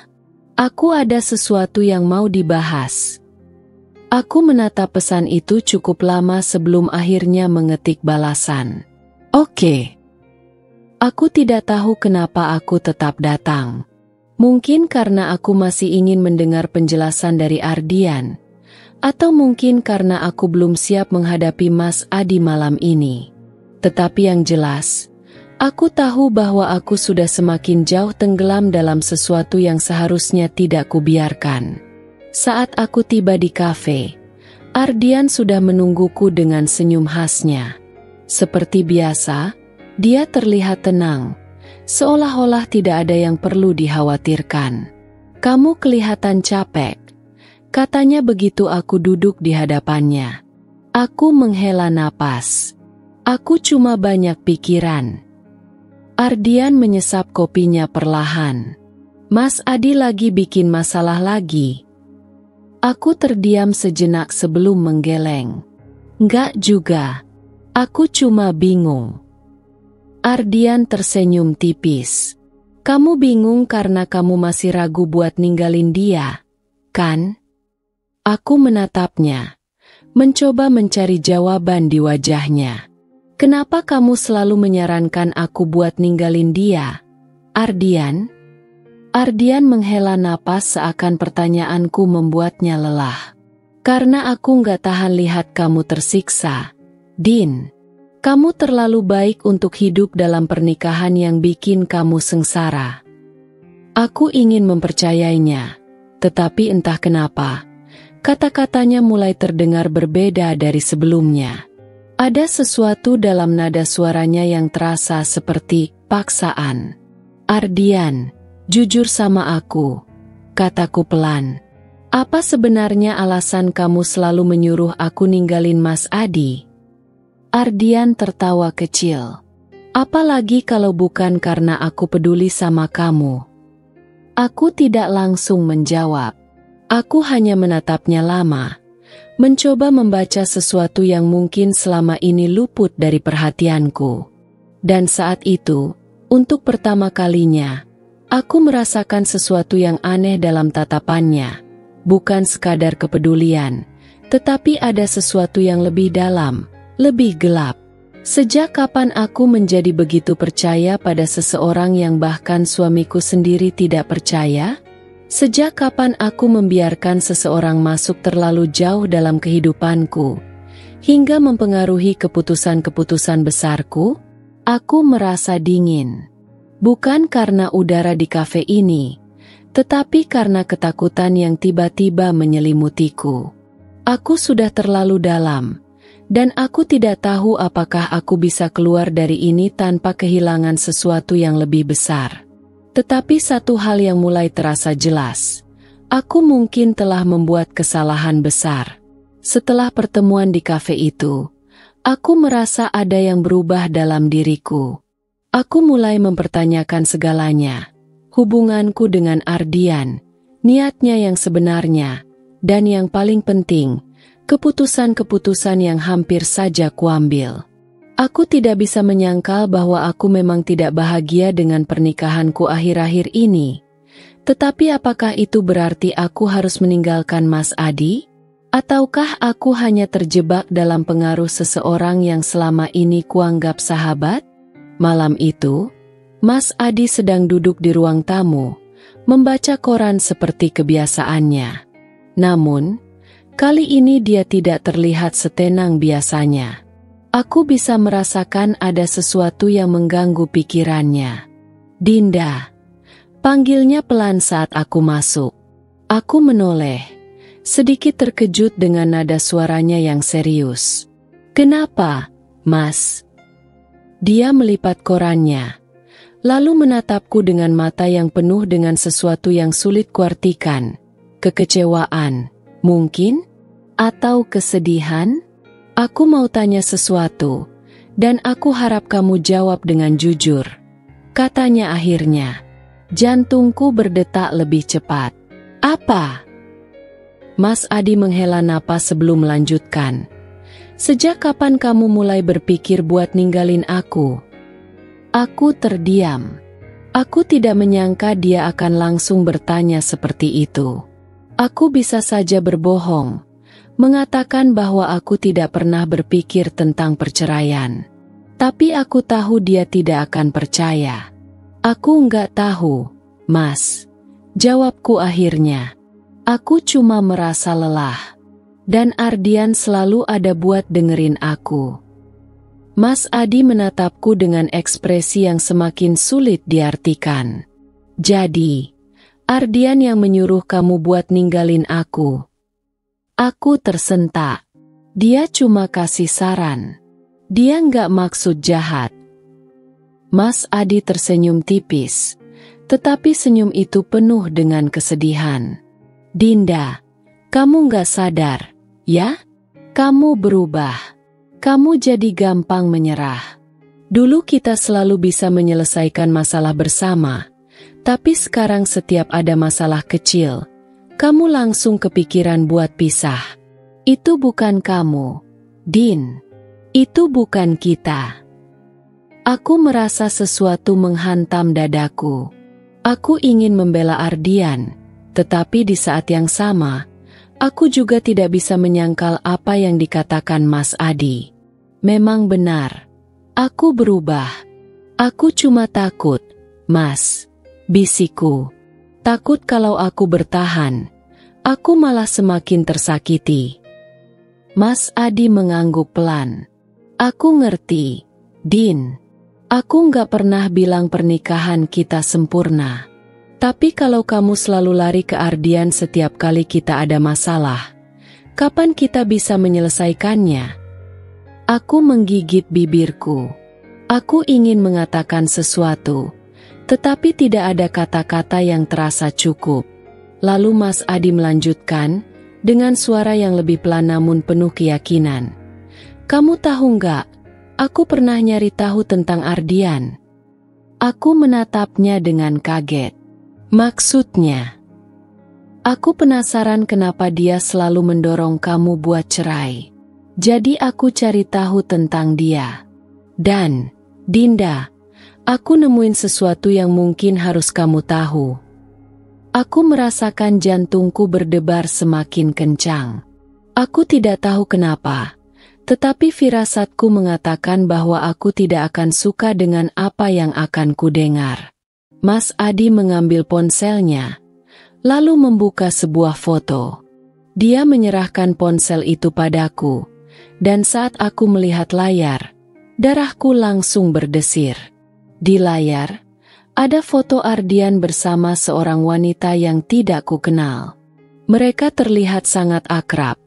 Aku ada sesuatu yang mau dibahas. Aku menatap pesan itu cukup lama sebelum akhirnya mengetik balasan. Oke. Aku tidak tahu kenapa aku tetap datang. Mungkin karena aku masih ingin mendengar penjelasan dari Ardian, atau mungkin karena aku belum siap menghadapi Mas Adi malam ini. Tetapi yang jelas, aku tahu bahwa aku sudah semakin jauh tenggelam dalam sesuatu yang seharusnya tidak kubiarkan. Saat aku tiba di kafe, Ardian sudah menungguku dengan senyum khasnya. Seperti biasa, dia terlihat tenang, seolah-olah tidak ada yang perlu dikhawatirkan. Kamu kelihatan capek, katanya begitu aku duduk di hadapannya. Aku menghela napas. Aku cuma banyak pikiran. Ardian menyesap kopinya perlahan. Mas Adi lagi bikin masalah lagi. Aku terdiam sejenak sebelum menggeleng. Enggak juga. Aku cuma bingung. Ardian tersenyum tipis. Kamu bingung karena kamu masih ragu buat ninggalin dia, kan? Aku menatapnya, mencoba mencari jawaban di wajahnya. Kenapa kamu selalu menyarankan aku buat ninggalin dia, Ardian? Ardian menghela napas seakan pertanyaanku membuatnya lelah. Karena aku nggak tahan lihat kamu tersiksa, Din. Kamu terlalu baik untuk hidup dalam pernikahan yang bikin kamu sengsara. Aku ingin mempercayainya, tetapi entah kenapa, kata-katanya mulai terdengar berbeda dari sebelumnya. Ada sesuatu dalam nada suaranya yang terasa seperti paksaan. Ardian, jujur sama aku, kataku pelan. Apa sebenarnya alasan kamu selalu menyuruh aku ninggalin Mas Adi? Ardian tertawa kecil. Apalagi kalau bukan karena aku peduli sama kamu. Aku tidak langsung menjawab. Aku hanya menatapnya lama, mencoba membaca sesuatu yang mungkin selama ini luput dari perhatianku. Dan saat itu, untuk pertama kalinya, aku merasakan sesuatu yang aneh dalam tatapannya. Bukan sekadar kepedulian, tetapi ada sesuatu yang lebih dalam, lebih gelap. Sejak kapan aku menjadi begitu percaya pada seseorang yang bahkan suamiku sendiri tidak percaya? Sejak kapan aku membiarkan seseorang masuk terlalu jauh dalam kehidupanku, hingga mempengaruhi keputusan-keputusan besarku? Aku merasa dingin. Bukan karena udara di kafe ini, tetapi karena ketakutan yang tiba-tiba menyelimutiku. Aku sudah terlalu dalam. Dan aku tidak tahu apakah aku bisa keluar dari ini tanpa kehilangan sesuatu yang lebih besar. Tetapi satu hal yang mulai terasa jelas. Aku mungkin telah membuat kesalahan besar. Setelah pertemuan di kafe itu, aku merasa ada yang berubah dalam diriku. Aku mulai mempertanyakan segalanya. Hubunganku dengan Ardian, niatnya yang sebenarnya, dan yang paling penting, keputusan-keputusan yang hampir saja kuambil. Aku tidak bisa menyangkal bahwa aku memang tidak bahagia dengan pernikahanku akhir-akhir ini. Tetapi apakah itu berarti aku harus meninggalkan Mas Adi? Ataukah aku hanya terjebak dalam pengaruh seseorang yang selama ini kuanggap sahabat? Malam itu, Mas Adi sedang duduk di ruang tamu, membaca koran seperti kebiasaannya. Namun, kali ini dia tidak terlihat setenang biasanya. Aku bisa merasakan ada sesuatu yang mengganggu pikirannya. Dinda, panggilnya pelan saat aku masuk. Aku menoleh, sedikit terkejut dengan nada suaranya yang serius. Kenapa, Mas? Dia melipat korannya, lalu menatapku dengan mata yang penuh dengan sesuatu yang sulit kuartikan. Kekecewaan, mungkin? Atau kesedihan? Aku mau tanya sesuatu, dan aku harap kamu jawab dengan jujur. Katanya akhirnya. Jantungku berdetak lebih cepat. Apa? Mas Adi menghela napas sebelum melanjutkan. Sejak kapan kamu mulai berpikir buat ninggalin aku? Aku terdiam. Aku tidak menyangka dia akan langsung bertanya seperti itu. Aku bisa saja berbohong, mengatakan bahwa aku tidak pernah berpikir tentang perceraian. Tapi aku tahu dia tidak akan percaya. Aku enggak tahu, Mas. Jawabku akhirnya. Aku cuma merasa lelah. Dan Ardian selalu ada buat dengerin aku. Mas Adi menatapku dengan ekspresi yang semakin sulit diartikan. Jadi, Ardian yang menyuruh kamu buat ninggalin aku. Aku tersentak. Dia cuma kasih saran. Dia nggak maksud jahat. Mas Adi tersenyum tipis, tetapi senyum itu penuh dengan kesedihan. Dinda, kamu nggak sadar, ya? Kamu berubah. Kamu jadi gampang menyerah. Dulu kita selalu bisa menyelesaikan masalah bersama, tapi sekarang setiap ada masalah kecil, kamu langsung kepikiran buat pisah. Itu bukan kamu, Din. Itu bukan kita. Aku merasa sesuatu menghantam dadaku. Aku ingin membela Ardian, tetapi di saat yang sama, aku juga tidak bisa menyangkal apa yang dikatakan Mas Adi. Memang benar, aku berubah. Aku cuma takut, Mas, bisikku. Takut kalau aku bertahan, aku malah semakin tersakiti. Mas Adi mengangguk pelan. Aku ngerti, Din. Aku nggak pernah bilang pernikahan kita sempurna. Tapi kalau kamu selalu lari ke Ardian setiap kali kita ada masalah, kapan kita bisa menyelesaikannya? Aku menggigit bibirku. Aku ingin mengatakan sesuatu, tetapi tidak ada kata-kata yang terasa cukup. Lalu Mas Adi melanjutkan, dengan suara yang lebih pelan namun penuh keyakinan. Kamu tahu nggak, aku pernah nyari tahu tentang Ardian. Aku menatapnya dengan kaget. Maksudnya? Aku penasaran kenapa dia selalu mendorong kamu buat cerai. Jadi aku cari tahu tentang dia. Dan, Dinda, aku nemuin sesuatu yang mungkin harus kamu tahu. Aku merasakan jantungku berdebar semakin kencang. Aku tidak tahu kenapa, Tetapi firasatku mengatakan bahwa aku tidak akan suka dengan apa yang akan kudengar. Mas Adi mengambil ponselnya, lalu membuka sebuah foto. Dia menyerahkan ponsel itu padaku, dan saat aku melihat layar, darahku langsung berdesir. Di layar, ada foto Ardian bersama seorang wanita yang tidak kukenal. Mereka terlihat sangat akrab,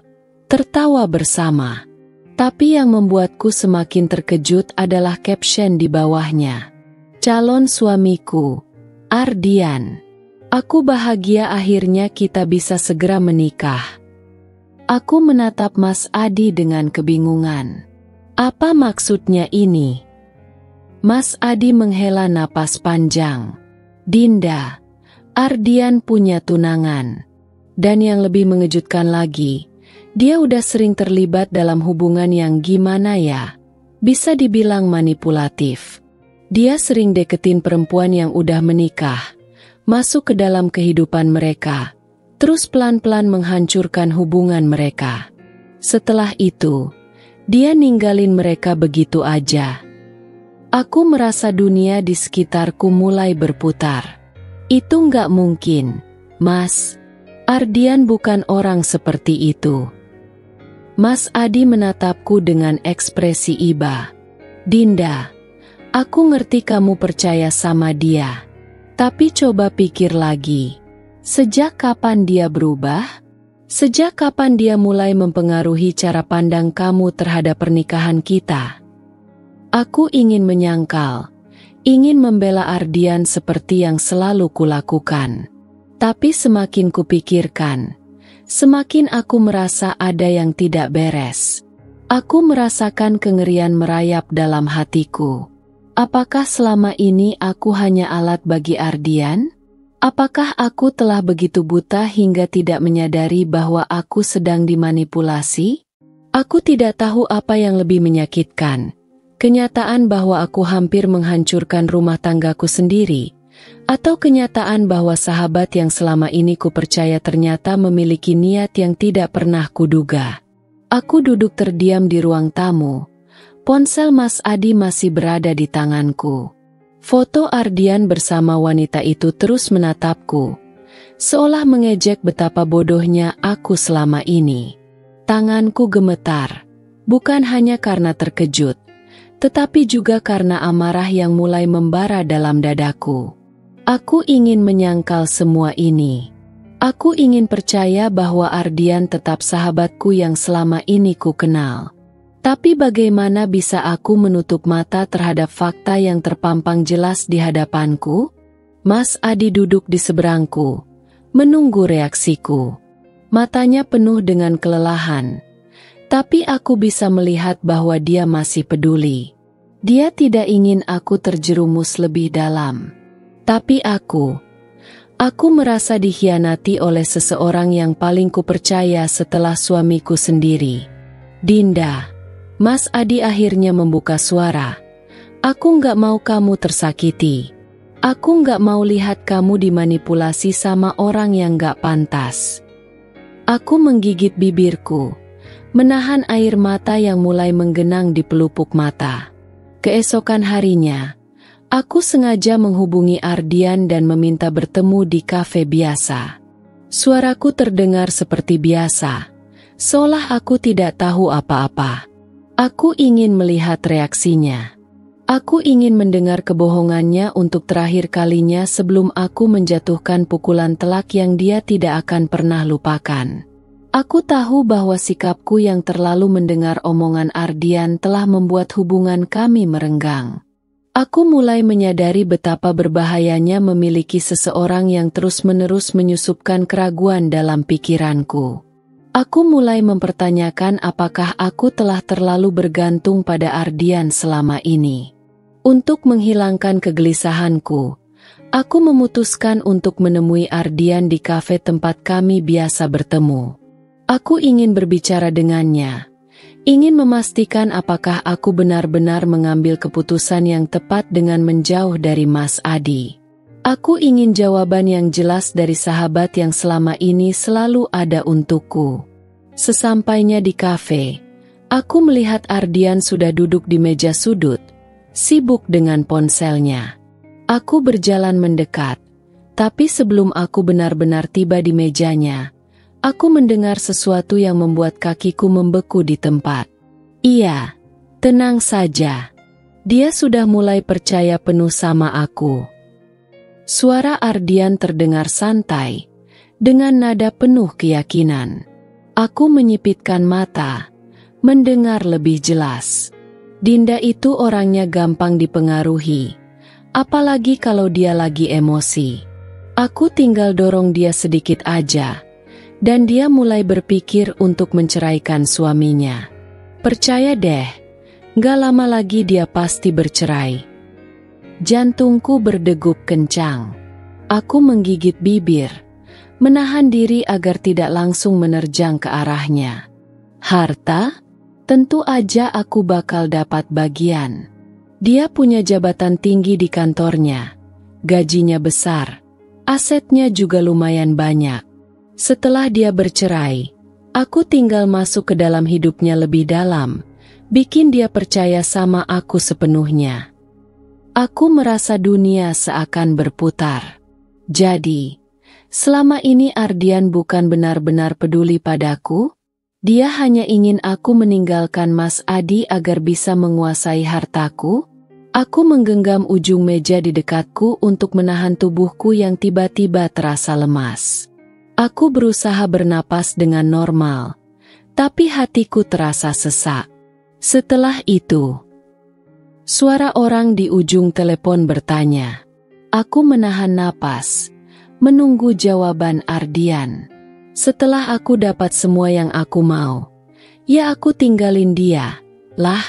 tertawa bersama. Tapi yang membuatku semakin terkejut adalah caption di bawahnya. Calon suamiku, Ardian. Aku bahagia akhirnya kita bisa segera menikah. Aku menatap Mas Adi dengan kebingungan. Apa maksudnya ini? Mas Adi menghela napas panjang. Dinda, Ardian punya tunangan. Dan yang lebih mengejutkan lagi, dia udah sering terlibat dalam hubungan yang gimana ya? Bisa dibilang manipulatif. Dia sering deketin perempuan yang udah menikah, masuk ke dalam kehidupan mereka, terus pelan-pelan menghancurkan hubungan mereka. Setelah itu, dia ninggalin mereka begitu aja. Aku merasa dunia di sekitarku mulai berputar. Itu nggak mungkin, Mas. Ardian bukan orang seperti itu. Mas Adi menatapku dengan ekspresi iba. Dinda, aku ngerti kamu percaya sama dia. Tapi coba pikir lagi. Sejak kapan dia berubah? Sejak kapan dia mulai mempengaruhi cara pandang kamu terhadap pernikahan kita? Aku ingin menyangkal, ingin membela Ardian seperti yang selalu kulakukan. Tapi semakin kupikirkan, semakin aku merasa ada yang tidak beres. Aku merasakan kengerian merayap dalam hatiku. Apakah selama ini aku hanya alat bagi Ardian? Apakah aku telah begitu buta hingga tidak menyadari bahwa aku sedang dimanipulasi? Aku tidak tahu apa yang lebih menyakitkan. Kenyataan bahwa aku hampir menghancurkan rumah tanggaku sendiri, atau kenyataan bahwa sahabat yang selama ini kupercaya ternyata memiliki niat yang tidak pernah kuduga. Aku duduk terdiam di ruang tamu. Ponsel Mas Adi masih berada di tanganku. Foto Ardian bersama wanita itu terus menatapku, seolah mengejek betapa bodohnya aku selama ini. Tanganku gemetar, bukan hanya karena terkejut, tetapi juga karena amarah yang mulai membara dalam dadaku. Aku ingin menyangkal semua ini. Aku ingin percaya bahwa Ardian tetap sahabatku yang selama ini ku kenal. Tapi bagaimana bisa aku menutup mata terhadap fakta yang terpampang jelas di hadapanku? Mas Adi duduk di seberangku, menunggu reaksiku. Matanya penuh dengan kelelahan. Tapi aku bisa melihat bahwa dia masih peduli. Dia tidak ingin aku terjerumus lebih dalam. Tapi aku merasa dikhianati oleh seseorang yang paling kupercaya setelah suamiku sendiri. Dinda, Mas Adi akhirnya membuka suara. Aku nggak mau kamu tersakiti. Aku nggak mau lihat kamu dimanipulasi sama orang yang nggak pantas. Aku menggigit bibirku, menahan air mata yang mulai menggenang di pelupuk mata. Keesokan harinya, aku sengaja menghubungi Ardian dan meminta bertemu di kafe biasa. Suaraku terdengar seperti biasa, seolah aku tidak tahu apa-apa. Aku ingin melihat reaksinya. Aku ingin mendengar kebohongannya untuk terakhir kalinya sebelum aku menjatuhkan pukulan telak yang dia tidak akan pernah lupakan. Aku tahu bahwa sikapku yang terlalu mendengar omongan Ardian telah membuat hubungan kami merenggang. Aku mulai menyadari betapa berbahayanya memiliki seseorang yang terus-menerus menyusupkan keraguan dalam pikiranku. Aku mulai mempertanyakan apakah aku telah terlalu bergantung pada Ardian selama ini. Untuk menghilangkan kegelisahanku, aku memutuskan untuk menemui Ardian di kafe tempat kami biasa bertemu. Aku ingin berbicara dengannya, ingin memastikan apakah aku benar-benar mengambil keputusan yang tepat dengan menjauh dari Mas Adi. Aku ingin jawaban yang jelas dari sahabat yang selama ini selalu ada untukku. Sesampainya di kafe, Aku melihat Ardian sudah duduk di meja sudut, sibuk dengan ponselnya. Aku berjalan mendekat, tapi sebelum aku benar-benar tiba di mejanya, aku mendengar sesuatu yang membuat kakiku membeku di tempat. Iya, tenang saja. Dia sudah mulai percaya penuh sama aku. Suara Ardian terdengar santai, dengan nada penuh keyakinan. Aku menyipitkan mata, mendengar lebih jelas. Dinda itu orangnya gampang dipengaruhi, apalagi kalau dia lagi emosi. Aku tinggal dorong dia sedikit aja, dan dia mulai berpikir untuk menceraikan suaminya. Percaya deh, gak lama lagi dia pasti bercerai. Jantungku berdegup kencang. Aku menggigit bibir, menahan diri agar tidak langsung menerjang ke arahnya. Harta? Tentu aja aku bakal dapat bagian. Dia punya jabatan tinggi di kantornya, gajinya besar, asetnya juga lumayan banyak. Setelah dia bercerai, aku tinggal masuk ke dalam hidupnya lebih dalam, bikin dia percaya sama aku sepenuhnya. Aku merasa dunia seakan berputar. Jadi, selama ini Ardian bukan benar-benar peduli padaku? Dia hanya ingin aku meninggalkan Mas Adi agar bisa menguasai hartaku? Aku menggenggam ujung meja di dekatku untuk menahan tubuhku yang tiba-tiba terasa lemas. Aku berusaha bernapas dengan normal, tapi hatiku terasa sesak. Setelah itu, suara orang di ujung telepon bertanya. Aku menahan napas, menunggu jawaban Ardian. Setelah aku dapat semua yang aku mau, ya aku tinggalin dia. Lah,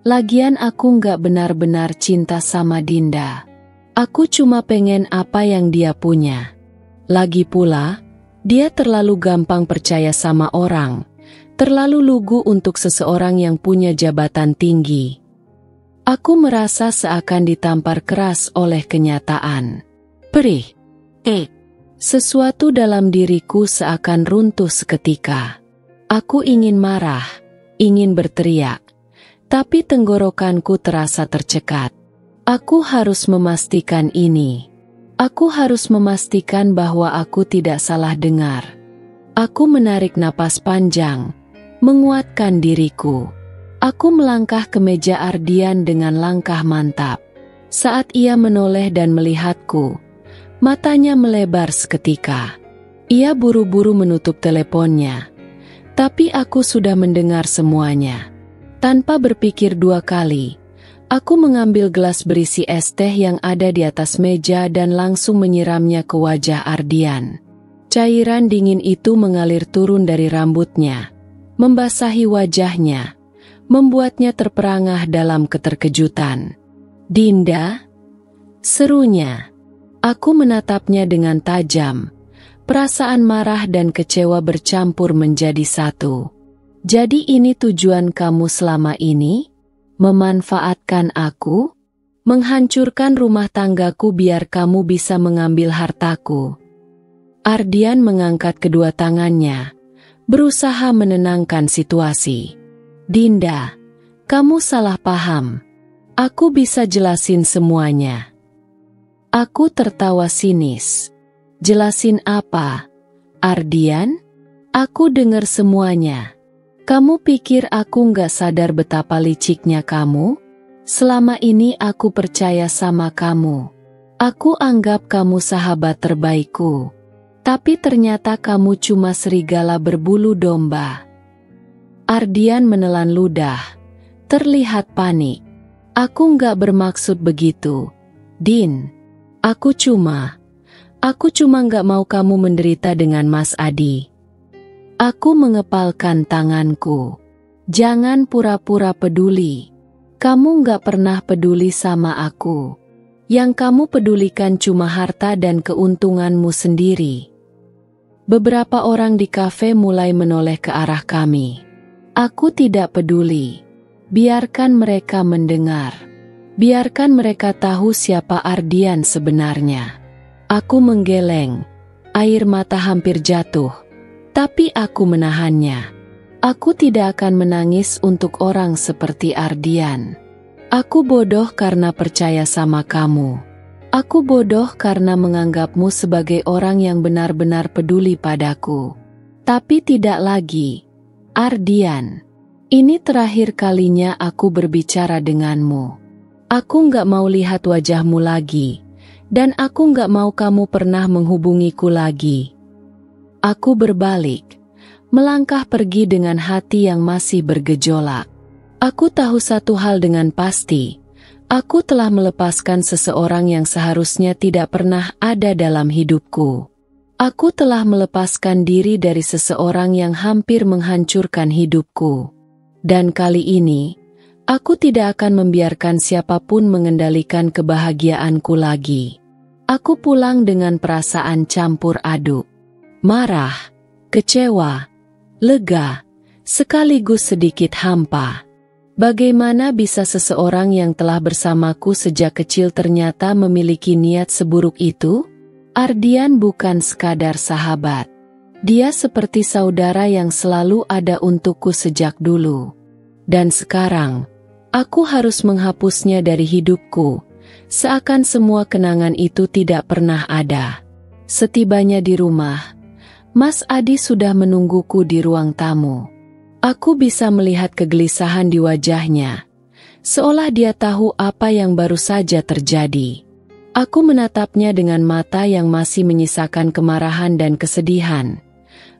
lagian aku nggak benar-benar cinta sama Dinda. Aku cuma pengen apa yang dia punya. Lagi pula, dia terlalu gampang percaya sama orang, terlalu lugu untuk seseorang yang punya jabatan tinggi. Aku merasa seakan ditampar keras oleh kenyataan. Perih. Sesuatu dalam diriku seakan runtuh seketika. Aku ingin marah, ingin berteriak, tapi tenggorokanku terasa tercekat. Aku harus memastikan ini. Aku harus memastikan bahwa aku tidak salah dengar. Aku menarik napas panjang, menguatkan diriku. Aku melangkah ke meja Ardian dengan langkah mantap. Saat ia menoleh dan melihatku, matanya melebar seketika. Ia buru-buru menutup teleponnya. Tapi aku sudah mendengar semuanya. Tanpa berpikir dua kali, aku mengambil gelas berisi es teh yang ada di atas meja dan langsung menyiramnya ke wajah Ardian. Cairan dingin itu mengalir turun dari rambutnya, membasahi wajahnya, membuatnya terperangah dalam keterkejutan. "Dinda?" serunya. Aku menatapnya dengan tajam. Perasaan marah dan kecewa bercampur menjadi satu. "Jadi ini tujuan kamu selama ini? Memanfaatkan aku? Menghancurkan rumah tanggaku biar kamu bisa mengambil hartaku?" Ardian mengangkat kedua tangannya, berusaha menenangkan situasi. "Dinda, kamu salah paham. Aku bisa jelasin semuanya." Aku tertawa sinis. "Jelasin apa, Ardian? Aku dengar semuanya. Kamu pikir aku nggak sadar betapa liciknya kamu? Selama ini aku percaya sama kamu. Aku anggap kamu sahabat terbaikku. Tapi ternyata kamu cuma serigala berbulu domba." Ardian menelan ludah, terlihat panik. "Aku nggak bermaksud begitu, Din. Aku cuma nggak mau kamu menderita dengan Mas Adi." Aku mengepalkan tanganku. "Jangan pura-pura peduli. Kamu nggak pernah peduli sama aku. Yang kamu pedulikan cuma harta dan keuntunganmu sendiri." Beberapa orang di kafe mulai menoleh ke arah kami. Aku tidak peduli. Biarkan mereka mendengar. Biarkan mereka tahu siapa Ardian sebenarnya. Aku menggeleng. Air mata hampir jatuh. Tapi aku menahannya. Aku tidak akan menangis untuk orang seperti Ardian. Aku bodoh karena percaya sama kamu. Aku bodoh karena menganggapmu sebagai orang yang benar-benar peduli padaku. Tapi tidak lagi, Ardian. Ini terakhir kalinya aku berbicara denganmu. Aku nggak mau lihat wajahmu lagi, dan aku nggak mau kamu pernah menghubungiku lagi. Aku berbalik, melangkah pergi dengan hati yang masih bergejolak. Aku tahu satu hal dengan pasti, aku telah melepaskan seseorang yang seharusnya tidak pernah ada dalam hidupku. Aku telah melepaskan diri dari seseorang yang hampir menghancurkan hidupku. Dan kali ini, aku tidak akan membiarkan siapapun mengendalikan kebahagiaanku lagi. Aku pulang dengan perasaan campur aduk. Marah, kecewa, lega, sekaligus sedikit hampa. Bagaimana bisa seseorang yang telah bersamaku sejak kecil ternyata memiliki niat seburuk itu? Ardian bukan sekadar sahabat. Dia seperti saudara yang selalu ada untukku sejak dulu. Dan sekarang, aku harus menghapusnya dari hidupku, seakan semua kenangan itu tidak pernah ada. Setibanya di rumah, Mas Adi sudah menungguku di ruang tamu. Aku bisa melihat kegelisahan di wajahnya, seolah dia tahu apa yang baru saja terjadi. Aku menatapnya dengan mata yang masih menyisakan kemarahan dan kesedihan.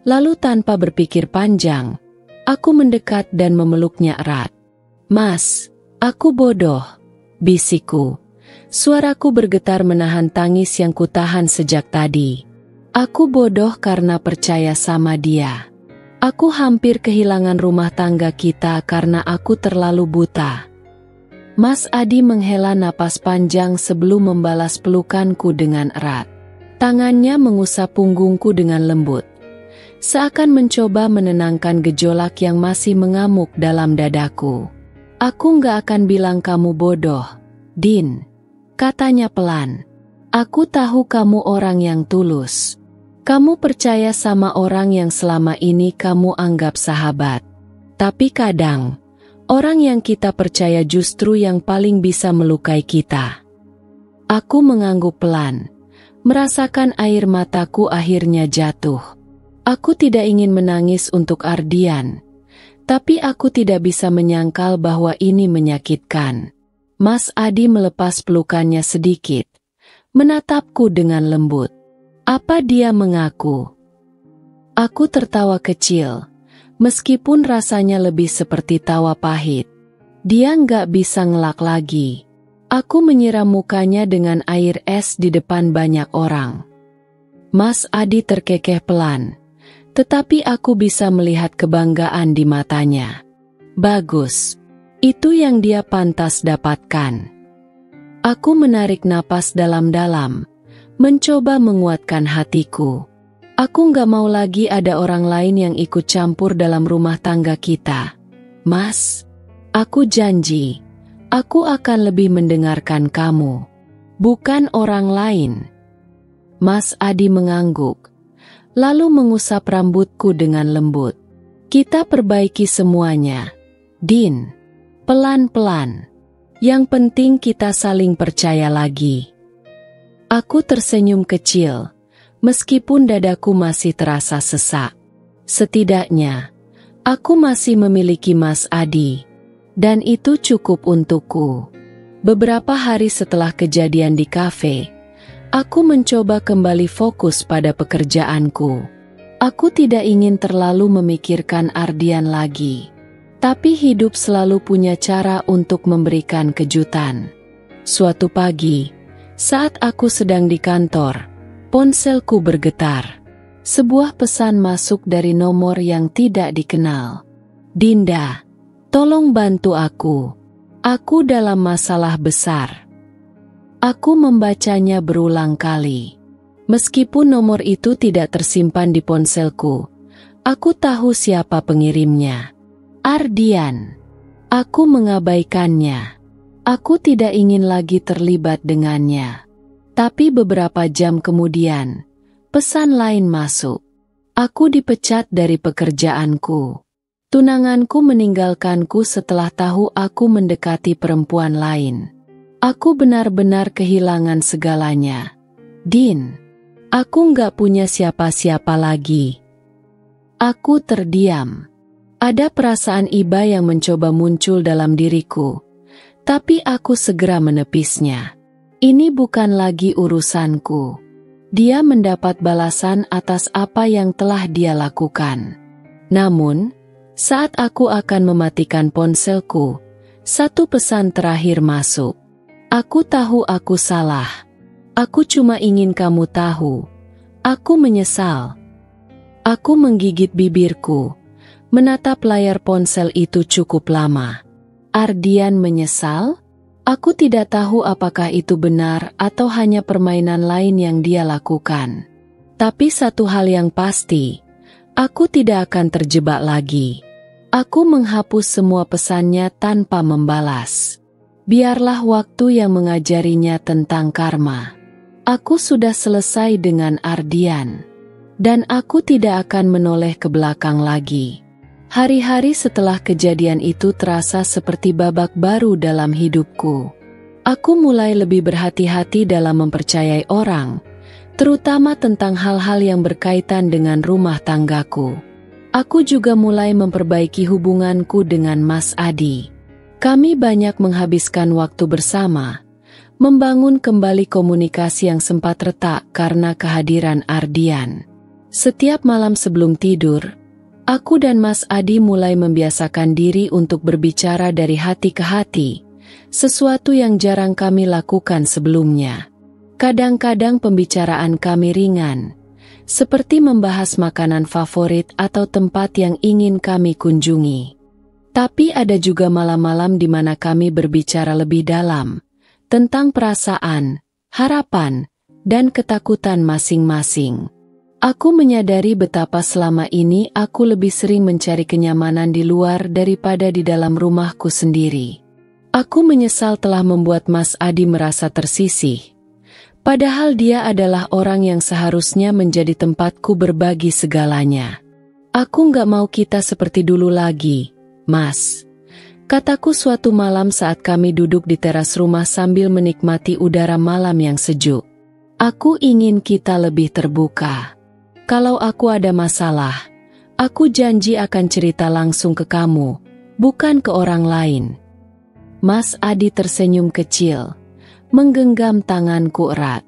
Lalu tanpa berpikir panjang, aku mendekat dan memeluknya erat. "Mas, aku bodoh," bisikku. Suaraku bergetar menahan tangis yang kutahan sejak tadi. Aku bodoh karena percaya sama dia. Aku hampir kehilangan rumah tangga kita karena aku terlalu buta. Mas Adi menghela napas panjang sebelum membalas pelukanku dengan erat. Tangannya mengusap punggungku dengan lembut, seakan mencoba menenangkan gejolak yang masih mengamuk dalam dadaku. "Aku nggak akan bilang kamu bodoh, Din," katanya pelan. "Aku tahu kamu orang yang tulus. Kamu percaya sama orang yang selama ini kamu anggap sahabat. Tapi kadang, orang yang kita percaya justru yang paling bisa melukai kita." Aku mengangguk pelan, merasakan air mataku akhirnya jatuh. Aku tidak ingin menangis untuk Ardian, tapi aku tidak bisa menyangkal bahwa ini menyakitkan. Mas Adi melepas pelukannya sedikit, menatapku dengan lembut. "Apa dia mengaku?" Aku tertawa kecil, meskipun rasanya lebih seperti tawa pahit. "Dia nggak bisa ngelak lagi." Aku menyiram mukanya dengan air es di depan banyak orang. Mas Adi terkekeh pelan, tetapi aku bisa melihat kebanggaan di matanya. Bagus, itu yang dia pantas dapatkan. Aku menarik napas dalam-dalam, mencoba menguatkan hatiku. Aku nggak mau lagi ada orang lain yang ikut campur dalam rumah tangga kita. Mas, aku janji, aku akan lebih mendengarkan kamu, bukan orang lain. Mas Adi mengangguk, lalu mengusap rambutku dengan lembut. "Kita perbaiki semuanya, Din. Pelan-pelan. Yang penting kita saling percaya lagi." Aku tersenyum kecil, meskipun dadaku masih terasa sesak. Setidaknya, aku masih memiliki Mas Adi, dan itu cukup untukku. Beberapa hari setelah kejadian di kafe, aku mencoba kembali fokus pada pekerjaanku. Aku tidak ingin terlalu memikirkan Ardian lagi. Tapi hidup selalu punya cara untuk memberikan kejutan. Suatu pagi, saat aku sedang di kantor, ponselku bergetar. Sebuah pesan masuk dari nomor yang tidak dikenal. "Dinda, tolong bantu aku. Aku dalam masalah besar." Aku membacanya berulang kali. Meskipun nomor itu tidak tersimpan di ponselku, aku tahu siapa pengirimnya. Ardian. Aku mengabaikannya. Aku tidak ingin lagi terlibat dengannya. Tapi beberapa jam kemudian, pesan lain masuk. Aku dipecat dari pekerjaanku. Tunanganku meninggalkanku setelah tahu aku mendekati perempuan lain. Aku benar-benar kehilangan segalanya. Din, aku nggak punya siapa-siapa lagi. Aku terdiam. Ada perasaan iba yang mencoba muncul dalam diriku, tapi aku segera menepisnya. Ini bukan lagi urusanku. Dia mendapat balasan atas apa yang telah dia lakukan. Namun, saat aku akan mematikan ponselku, satu pesan terakhir masuk. Aku tahu aku salah. Aku cuma ingin kamu tahu. Aku menyesal. Aku menggigit bibirku, menatap layar ponsel itu cukup lama. Ardian menyesal? Aku tidak tahu apakah itu benar atau hanya permainan lain yang dia lakukan. Tapi satu hal yang pasti, aku tidak akan terjebak lagi. Aku menghapus semua pesannya tanpa membalas. Biarlah waktu yang mengajarinya tentang karma. Aku sudah selesai dengan Ardian. Dan aku tidak akan menoleh ke belakang lagi. Hari-hari setelah kejadian itu terasa seperti babak baru dalam hidupku. Aku mulai lebih berhati-hati dalam mempercayai orang, terutama tentang hal-hal yang berkaitan dengan rumah tanggaku. Aku juga mulai memperbaiki hubunganku dengan Mas Adi. Kami banyak menghabiskan waktu bersama, membangun kembali komunikasi yang sempat retak karena kehadiran Ardian. Setiap malam sebelum tidur, aku dan Mas Adi mulai membiasakan diri untuk berbicara dari hati ke hati, sesuatu yang jarang kami lakukan sebelumnya. Kadang-kadang pembicaraan kami ringan, seperti membahas makanan favorit atau tempat yang ingin kami kunjungi. Tapi ada juga malam-malam di mana kami berbicara lebih dalam, tentang perasaan, harapan, dan ketakutan masing-masing. Aku menyadari betapa selama ini aku lebih sering mencari kenyamanan di luar daripada di dalam rumahku sendiri. Aku menyesal telah membuat Mas Adi merasa tersisih. Padahal dia adalah orang yang seharusnya menjadi tempatku berbagi segalanya. Aku nggak mau kita seperti dulu lagi, Mas. Kataku suatu malam saat kami duduk di teras rumah sambil menikmati udara malam yang sejuk. Aku ingin kita lebih terbuka. Kalau aku ada masalah, aku janji akan cerita langsung ke kamu, bukan ke orang lain. Mas Adi tersenyum kecil, menggenggam tanganku erat.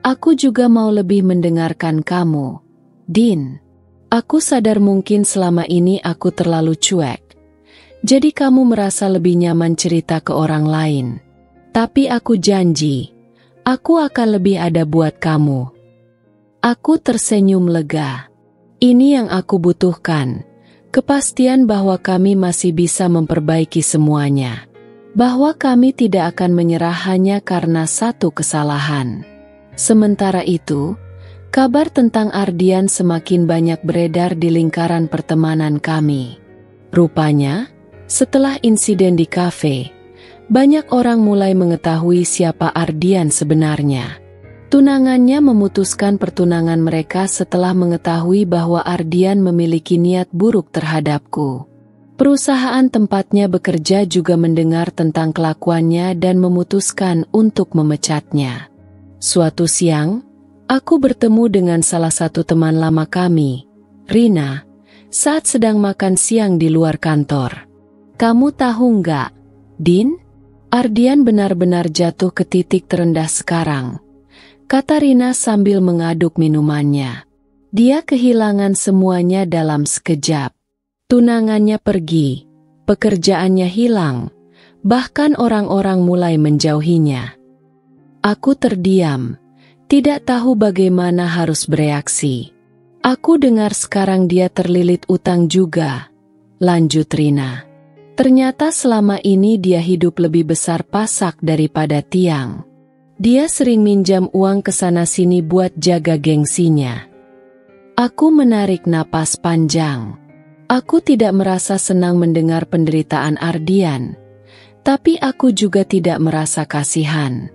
Aku juga mau lebih mendengarkan kamu, Din. Aku sadar mungkin selama ini aku terlalu cuek. Jadi kamu merasa lebih nyaman cerita ke orang lain. Tapi aku janji, aku akan lebih ada buat kamu. Aku tersenyum lega. Ini yang aku butuhkan, kepastian bahwa kami masih bisa memperbaiki semuanya. Bahwa kami tidak akan menyerah hanya karena satu kesalahan. Sementara itu, kabar tentang Ardian semakin banyak beredar di lingkaran pertemanan kami. Rupanya, setelah insiden di kafe, banyak orang mulai mengetahui siapa Ardian sebenarnya. Tunangannya memutuskan pertunangan mereka setelah mengetahui bahwa Ardian memiliki niat buruk terhadapku. Perusahaan tempatnya bekerja juga mendengar tentang kelakuannya dan memutuskan untuk memecatnya. Suatu siang, aku bertemu dengan salah satu teman lama kami, Rina, saat sedang makan siang di luar kantor. Kamu tahu nggak, Din? Ardian benar-benar jatuh ke titik terendah sekarang, kata Rina sambil mengaduk minumannya. Dia kehilangan semuanya dalam sekejap. Tunangannya pergi, pekerjaannya hilang, bahkan orang-orang mulai menjauhinya. Aku terdiam, tidak tahu bagaimana harus bereaksi. Aku dengar sekarang dia terlilit utang juga, lanjut Rina. Ternyata selama ini dia hidup lebih besar pasak daripada tiang. Dia sering minjam uang ke sana-sini buat jaga gengsinya. Aku menarik napas panjang. Aku tidak merasa senang mendengar penderitaan Ardian, tapi aku juga tidak merasa kasihan.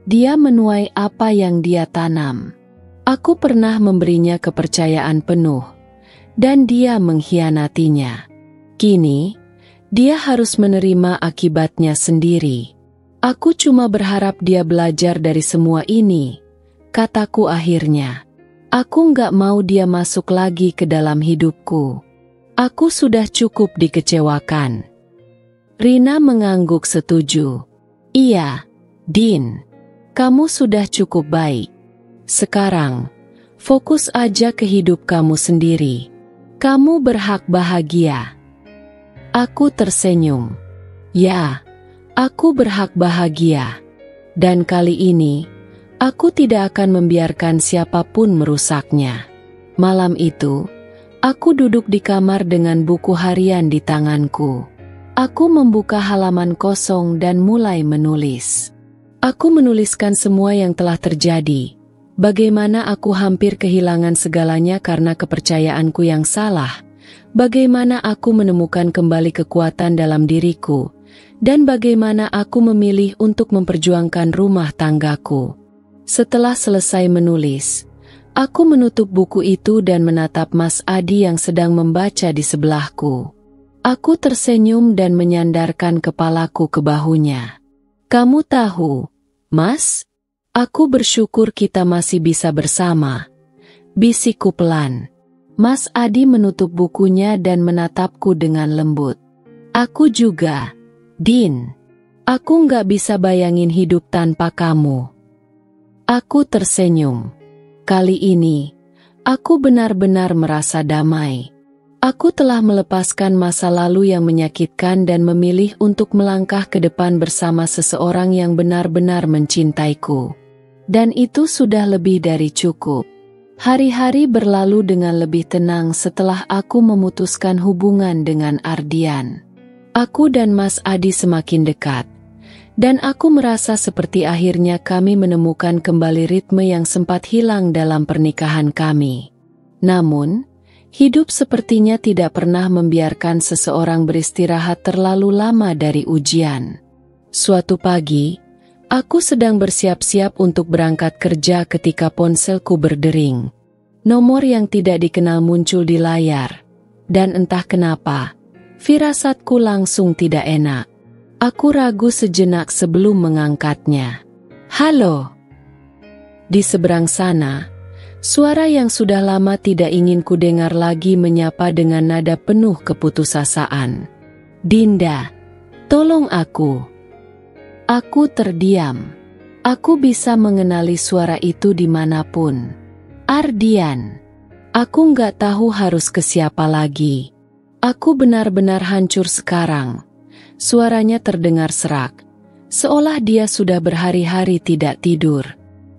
Dia menuai apa yang dia tanam. Aku pernah memberinya kepercayaan penuh, dan dia mengkhianatinya. Kini, dia harus menerima akibatnya sendiri. Aku cuma berharap dia belajar dari semua ini, kataku akhirnya. Aku nggak mau dia masuk lagi ke dalam hidupku. Aku sudah cukup dikecewakan. Rina mengangguk setuju. Iya, Din. Kamu sudah cukup baik. Sekarang, fokus aja ke hidup kamu sendiri. Kamu berhak bahagia. Aku tersenyum. Ya, aku berhak bahagia. Dan kali ini, aku tidak akan membiarkan siapapun merusaknya. Malam itu, aku duduk di kamar dengan buku harian di tanganku. Aku membuka halaman kosong dan mulai menulis. Aku menuliskan semua yang telah terjadi. Bagaimana aku hampir kehilangan segalanya karena kepercayaanku yang salah. Bagaimana aku menemukan kembali kekuatan dalam diriku. Dan bagaimana aku memilih untuk memperjuangkan rumah tanggaku. Setelah selesai menulis, aku menutup buku itu dan menatap Mas Adi yang sedang membaca di sebelahku. Aku tersenyum dan menyandarkan kepalaku ke bahunya. Kamu tahu, Mas? Aku bersyukur kita masih bisa bersama. Bisikku pelan. Mas Adi menutup bukunya dan menatapku dengan lembut. Aku juga, Din. Aku nggak bisa bayangin hidup tanpa kamu. Aku tersenyum. Kali ini, aku benar-benar merasa damai. Aku telah melepaskan masa lalu yang menyakitkan dan memilih untuk melangkah ke depan bersama seseorang yang benar-benar mencintaiku. Dan itu sudah lebih dari cukup. Hari-hari berlalu dengan lebih tenang setelah aku memutuskan hubungan dengan Ardian. Aku dan Mas Adi semakin dekat. Dan aku merasa seperti akhirnya kami menemukan kembali ritme yang sempat hilang dalam pernikahan kami. Namun, hidup sepertinya tidak pernah membiarkan seseorang beristirahat terlalu lama dari ujian. Suatu pagi, aku sedang bersiap-siap untuk berangkat kerja ketika ponselku berdering. Nomor yang tidak dikenal muncul di layar. Dan entah kenapa, firasatku langsung tidak enak. Aku ragu sejenak sebelum mengangkatnya. Halo. Di seberang sana, suara yang sudah lama tidak ingin kudengar lagi menyapa dengan nada penuh keputusasaan. Dinda, tolong aku. Aku terdiam. Aku bisa mengenali suara itu dimanapun. Ardian. Aku nggak tahu harus ke siapa lagi. Aku benar-benar hancur sekarang. Suaranya terdengar serak. Seolah dia sudah berhari-hari tidak tidur.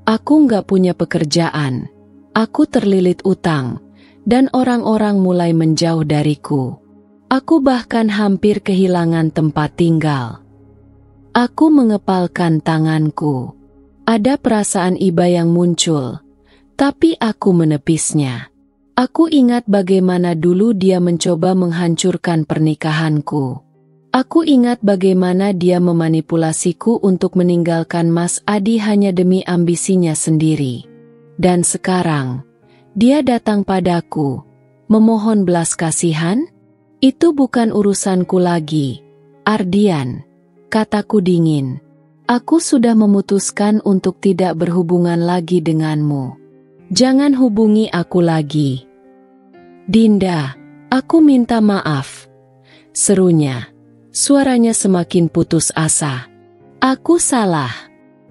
Aku nggak punya pekerjaan. Aku terlilit utang. Dan orang-orang mulai menjauh dariku. Aku bahkan hampir kehilangan tempat tinggal. Aku mengepalkan tanganku. Ada perasaan iba yang muncul. Tapi aku menepisnya. Aku ingat bagaimana dulu dia mencoba menghancurkan pernikahanku. Aku ingat bagaimana dia memanipulasiku untuk meninggalkan Mas Adi hanya demi ambisinya sendiri. Dan sekarang, dia datang padaku, memohon belas kasihan? Itu bukan urusanku lagi, Ardian, kataku dingin. Aku sudah memutuskan untuk tidak berhubungan lagi denganmu. Jangan hubungi aku lagi. Dinda, aku minta maaf. Serunya. Suaranya semakin putus asa. Aku salah.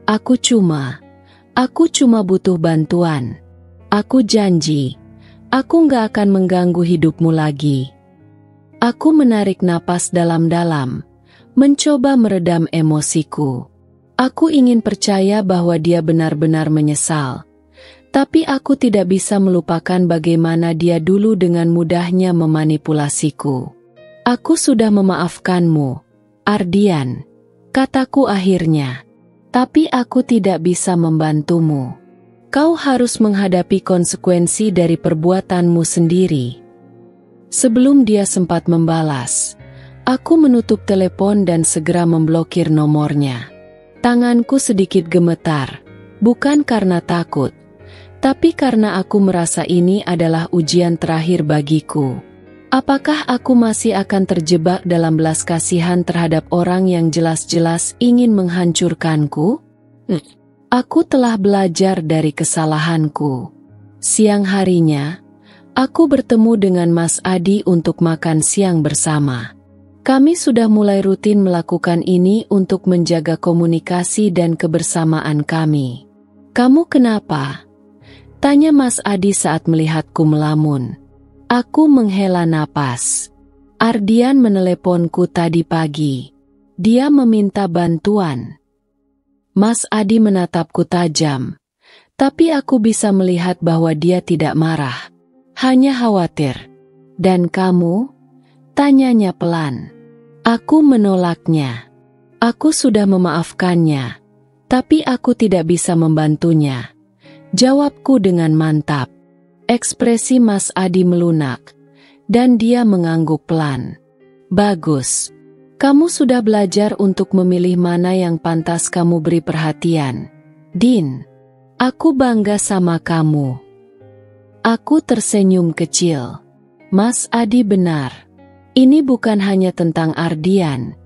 Aku cuma butuh bantuan. Aku janji. Aku nggak akan mengganggu hidupmu lagi. Aku menarik napas dalam-dalam. Mencoba meredam emosiku. Aku ingin percaya bahwa dia benar-benar menyesal. Tapi aku tidak bisa melupakan bagaimana dia dulu dengan mudahnya memanipulasiku. Aku sudah memaafkanmu, Ardian, kataku akhirnya. Tapi aku tidak bisa membantumu. Kau harus menghadapi konsekuensi dari perbuatanmu sendiri. Sebelum dia sempat membalas, aku menutup telepon dan segera memblokir nomornya. Tanganku sedikit gemetar, bukan karena takut, tapi karena aku merasa ini adalah ujian terakhir bagiku. Apakah aku masih akan terjebak dalam belas kasihan terhadap orang yang jelas-jelas ingin menghancurkanku? Aku telah belajar dari kesalahanku. Siang harinya, aku bertemu dengan Mas Adi untuk makan siang bersama. Kami sudah mulai rutin melakukan ini untuk menjaga komunikasi dan kebersamaan kami. "Kamu kenapa?" tanya Mas Adi saat melihatku melamun. Aku menghela napas. Ardian meneleponku tadi pagi. Dia meminta bantuan. Mas Adi menatapku tajam, tapi aku bisa melihat bahwa dia tidak marah, hanya khawatir. "Dan kamu?" tanyanya pelan. Aku menolaknya. Aku sudah memaafkannya, tapi aku tidak bisa membantunya. Jawabku dengan mantap. Ekspresi Mas Adi melunak, dan dia mengangguk pelan. "Bagus. Kamu sudah belajar untuk memilih mana yang pantas kamu beri perhatian. Din, aku bangga sama kamu." Aku tersenyum kecil. Mas Adi benar. Ini bukan hanya tentang Ardian.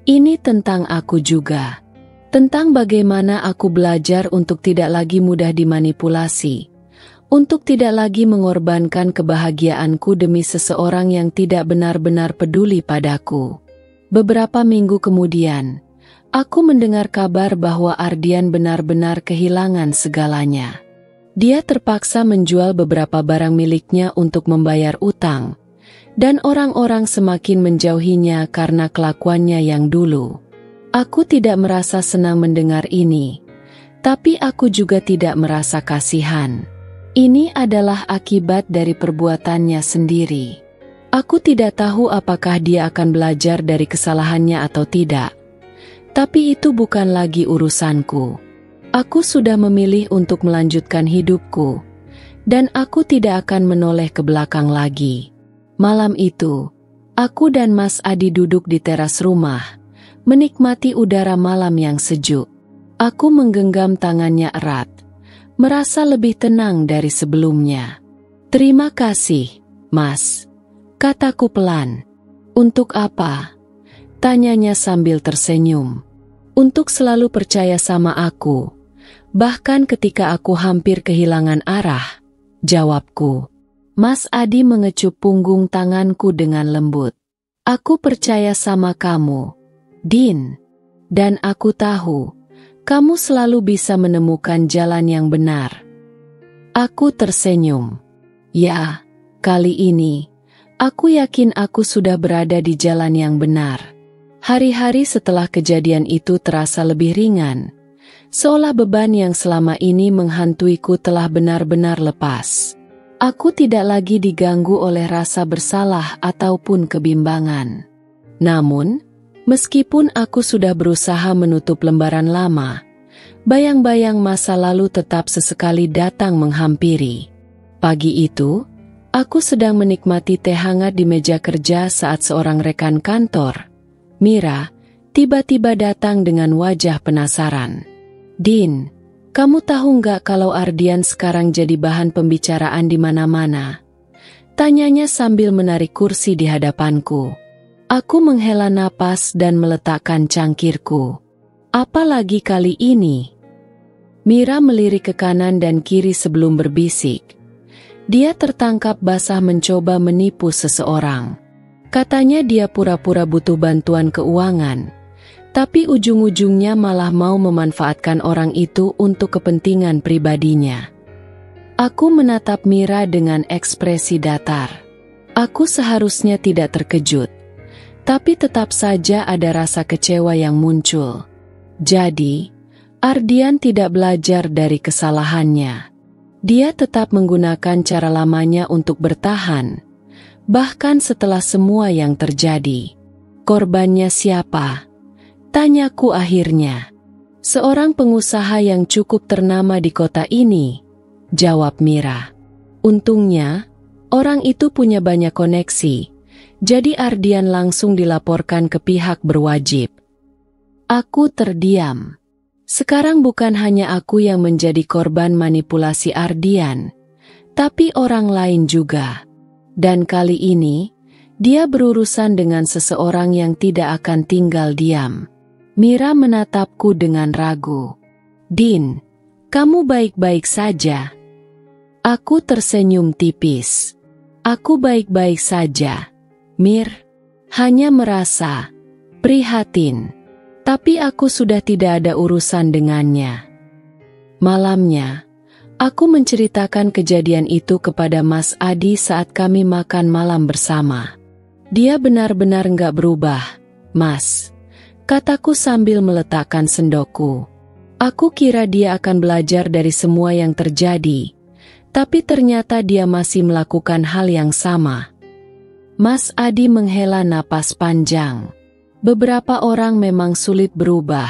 Ini tentang aku juga. Tentang bagaimana aku belajar untuk tidak lagi mudah dimanipulasi. Untuk tidak lagi mengorbankan kebahagiaanku demi seseorang yang tidak benar-benar peduli padaku. Beberapa minggu kemudian, aku mendengar kabar bahwa Ardian benar-benar kehilangan segalanya. Dia terpaksa menjual beberapa barang miliknya untuk membayar utang, dan orang-orang semakin menjauhinya karena kelakuannya yang dulu. Aku tidak merasa senang mendengar ini, tapi aku juga tidak merasa kasihan. Ini adalah akibat dari perbuatannya sendiri. Aku tidak tahu apakah dia akan belajar dari kesalahannya atau tidak. Tapi itu bukan lagi urusanku. Aku sudah memilih untuk melanjutkan hidupku, dan aku tidak akan menoleh ke belakang lagi. Malam itu, aku dan Mas Adi duduk di teras rumah, menikmati udara malam yang sejuk. Aku menggenggam tangannya erat, merasa lebih tenang dari sebelumnya. "Terima kasih, Mas," kataku pelan. "Untuk apa?" tanyanya sambil tersenyum. "Untuk selalu percaya sama aku, bahkan ketika aku hampir kehilangan arah," jawabku. Mas Adi mengecup punggung tanganku dengan lembut. "Aku percaya sama kamu, Din. Dan aku tahu kamu selalu bisa menemukan jalan yang benar." Aku tersenyum. Ya, kali ini, aku yakin aku sudah berada di jalan yang benar. Hari-hari setelah kejadian itu terasa lebih ringan, seolah beban yang selama ini menghantuiku telah benar-benar lepas. Aku tidak lagi diganggu oleh rasa bersalah ataupun kebimbangan. Namun, meskipun aku sudah berusaha menutup lembaran lama, bayang-bayang masa lalu tetap sesekali datang menghampiri. Pagi itu, aku sedang menikmati teh hangat di meja kerja saat seorang rekan kantor, Mira, tiba-tiba datang dengan wajah penasaran. "Din, kamu tahu nggak kalau Ardian sekarang jadi bahan pembicaraan di mana-mana?" tanyanya sambil menarik kursi di hadapanku. Aku menghela napas dan meletakkan cangkirku. "Apalagi kali ini?" Mira melirik ke kanan dan kiri sebelum berbisik. Dia tertangkap basah mencoba menipu seseorang. Katanya dia pura-pura butuh bantuan keuangan, tapi ujung-ujungnya malah mau memanfaatkan orang itu untuk kepentingan pribadinya. Aku menatap Mira dengan ekspresi datar. Aku seharusnya tidak terkejut, tapi tetap saja ada rasa kecewa yang muncul. Jadi, Ardian tidak belajar dari kesalahannya. Dia tetap menggunakan cara lamanya untuk bertahan, bahkan setelah semua yang terjadi. "Korbannya siapa?" tanyaku akhirnya. "Seorang pengusaha yang cukup ternama di kota ini," jawab Mira. "Untungnya, orang itu punya banyak koneksi, jadi Ardian langsung dilaporkan ke pihak berwajib." Aku terdiam. Sekarang bukan hanya aku yang menjadi korban manipulasi Ardian, tapi orang lain juga. Dan kali ini, Dia berurusan dengan seseorang yang tidak akan tinggal diam. Mira menatapku dengan ragu. Din, kamu baik-baik saja? Aku tersenyum tipis. Aku baik-baik saja, Mir. Hanya merasa prihatin. Tapi aku sudah tidak ada urusan dengannya. Malamnya, aku menceritakan kejadian itu kepada Mas Adi saat kami makan malam bersama. Dia benar-benar nggak berubah, Mas, kataku sambil meletakkan sendokku. Aku kira dia akan belajar dari semua yang terjadi, tapi ternyata dia masih melakukan hal yang sama. Mas Adi menghela napas panjang. Beberapa orang memang sulit berubah,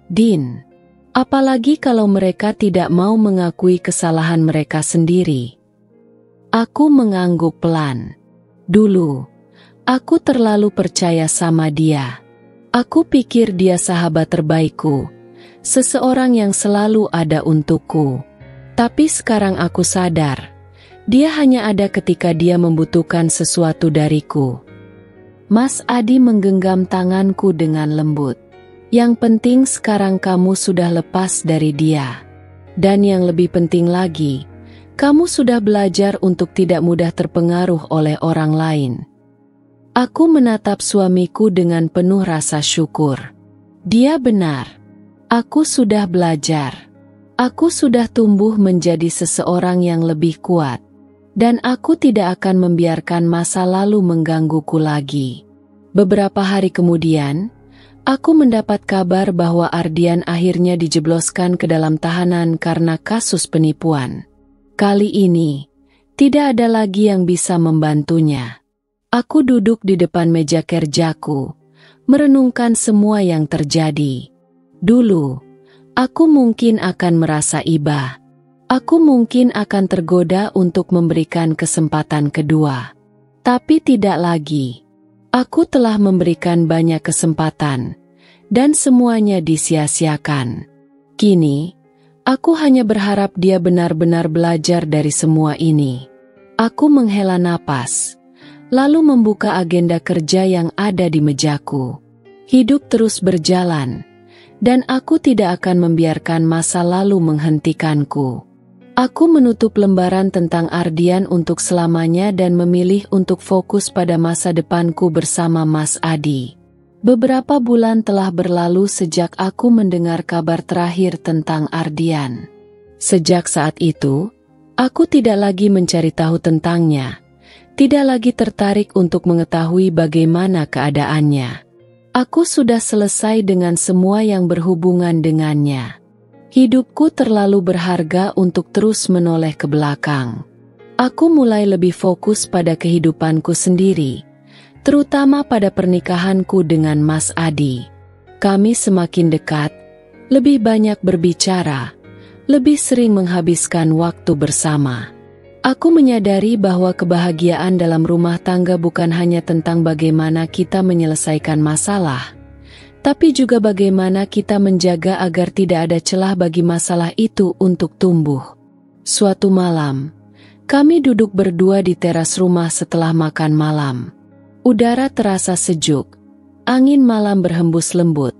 Din. Apalagi kalau mereka tidak mau mengakui kesalahan mereka sendiri. Aku mengangguk pelan. Dulu, aku terlalu percaya sama dia. Aku pikir dia sahabat terbaikku, seseorang yang selalu ada untukku. Tapi sekarang aku sadar, dia hanya ada ketika dia membutuhkan sesuatu dariku. Mas Adi menggenggam tanganku dengan lembut. Yang penting sekarang kamu sudah lepas dari dia. Dan yang lebih penting lagi, kamu sudah belajar untuk tidak mudah terpengaruh oleh orang lain. Aku menatap suamiku dengan penuh rasa syukur. Dia benar. Aku sudah belajar. Aku sudah tumbuh menjadi seseorang yang lebih kuat. Dan aku tidak akan membiarkan masa lalu menggangguku lagi. Beberapa hari kemudian, aku mendapat kabar bahwa Ardian akhirnya dijebloskan ke dalam tahanan karena kasus penipuan. Kali ini, tidak ada lagi yang bisa membantunya. Aku duduk di depan meja kerjaku, merenungkan semua yang terjadi. Dulu, aku mungkin akan merasa iba. Aku mungkin akan tergoda untuk memberikan kesempatan kedua. Tapi tidak lagi. Aku telah memberikan banyak kesempatan, dan semuanya disia-siakan. Kini, aku hanya berharap dia benar-benar belajar dari semua ini. Aku menghela napas, lalu membuka agenda kerja yang ada di mejaku. Hidup terus berjalan, dan aku tidak akan membiarkan masa lalu menghentikanku. Aku menutup lembaran tentang Ardian untuk selamanya dan memilih untuk fokus pada masa depanku bersama Mas Adi. Beberapa bulan telah berlalu sejak aku mendengar kabar terakhir tentang Ardian. Sejak saat itu, aku tidak lagi mencari tahu tentangnya, tidak lagi tertarik untuk mengetahui bagaimana keadaannya. Aku sudah selesai dengan semua yang berhubungan dengannya. Hidupku terlalu berharga untuk terus menoleh ke belakang. Aku mulai lebih fokus pada kehidupanku sendiri, terutama pada pernikahanku dengan Mas Adi. Kami semakin dekat, lebih banyak berbicara, lebih sering menghabiskan waktu bersama. Aku menyadari bahwa kebahagiaan dalam rumah tangga bukan hanya tentang bagaimana kita menyelesaikan masalah, tapi juga bagaimana kita menjaga agar tidak ada celah bagi masalah itu untuk tumbuh. Suatu malam, kami duduk berdua di teras rumah setelah makan malam. Udara terasa sejuk, angin malam berhembus lembut,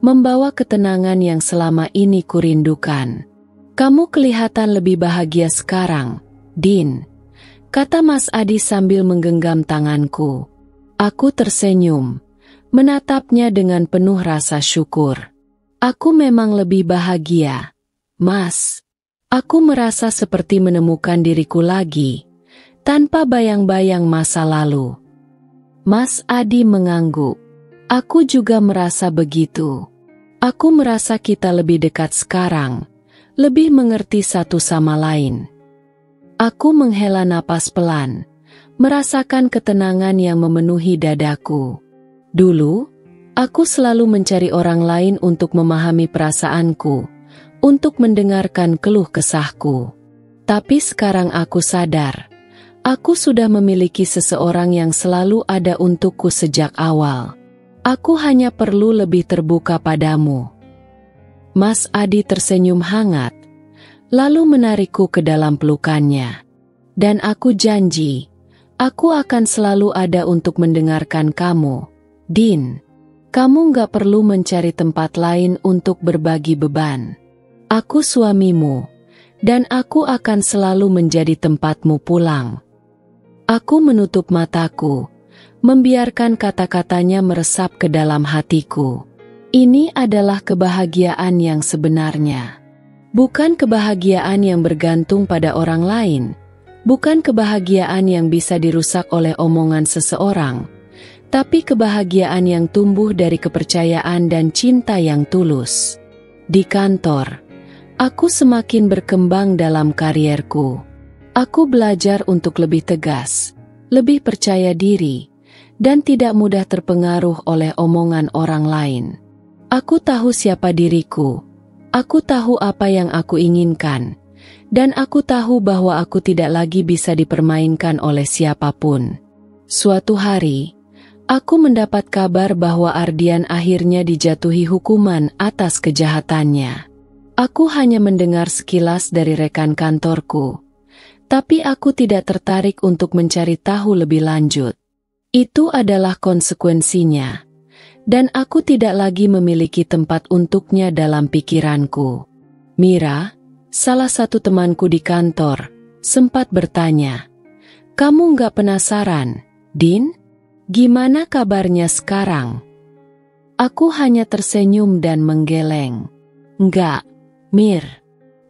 membawa ketenangan yang selama ini kurindukan. Kamu kelihatan lebih bahagia sekarang, Din, kata Mas Adi sambil menggenggam tanganku. Aku tersenyum, menatapnya dengan penuh rasa syukur. Aku memang lebih bahagia, Mas. Aku merasa seperti menemukan diriku lagi, tanpa bayang-bayang masa lalu. Mas Adi mengangguk. Aku juga merasa begitu. Aku merasa kita lebih dekat sekarang, lebih mengerti satu sama lain. Aku menghela napas pelan, merasakan ketenangan yang memenuhi dadaku. Dulu, aku selalu mencari orang lain untuk memahami perasaanku, untuk mendengarkan keluh kesahku. Tapi sekarang aku sadar, aku sudah memiliki seseorang yang selalu ada untukku sejak awal. Aku hanya perlu lebih terbuka padamu. Mas Adi tersenyum hangat, lalu menarikku ke dalam pelukannya. Dan aku janji, Aku akan selalu ada untuk mendengarkan kamu, Din. Kamu gak perlu mencari tempat lain untuk berbagi beban. Aku suamimu, dan aku akan selalu menjadi tempatmu pulang. Aku menutup mataku, membiarkan kata-katanya meresap ke dalam hatiku. Ini adalah kebahagiaan yang sebenarnya. Bukan kebahagiaan yang bergantung pada orang lain. Bukan kebahagiaan yang bisa dirusak oleh omongan seseorang. Tapi kebahagiaan yang tumbuh dari kepercayaan dan cinta yang tulus. Di kantor, aku semakin berkembang dalam karierku. Aku belajar untuk lebih tegas, lebih percaya diri, dan tidak mudah terpengaruh oleh omongan orang lain. Aku tahu siapa diriku. Aku tahu apa yang aku inginkan. Dan aku tahu bahwa aku tidak lagi bisa dipermainkan oleh siapapun. Suatu hari, aku mendapat kabar bahwa Ardian akhirnya dijatuhi hukuman atas kejahatannya. Aku hanya mendengar sekilas dari rekan kantorku, tapi aku tidak tertarik untuk mencari tahu lebih lanjut. Itu adalah konsekuensinya, dan aku tidak lagi memiliki tempat untuknya dalam pikiranku. Mira, salah satu temanku di kantor, sempat bertanya, "Kamu nggak penasaran, Din? Gimana kabarnya sekarang?" Aku hanya tersenyum dan menggeleng. "Enggak, Mir.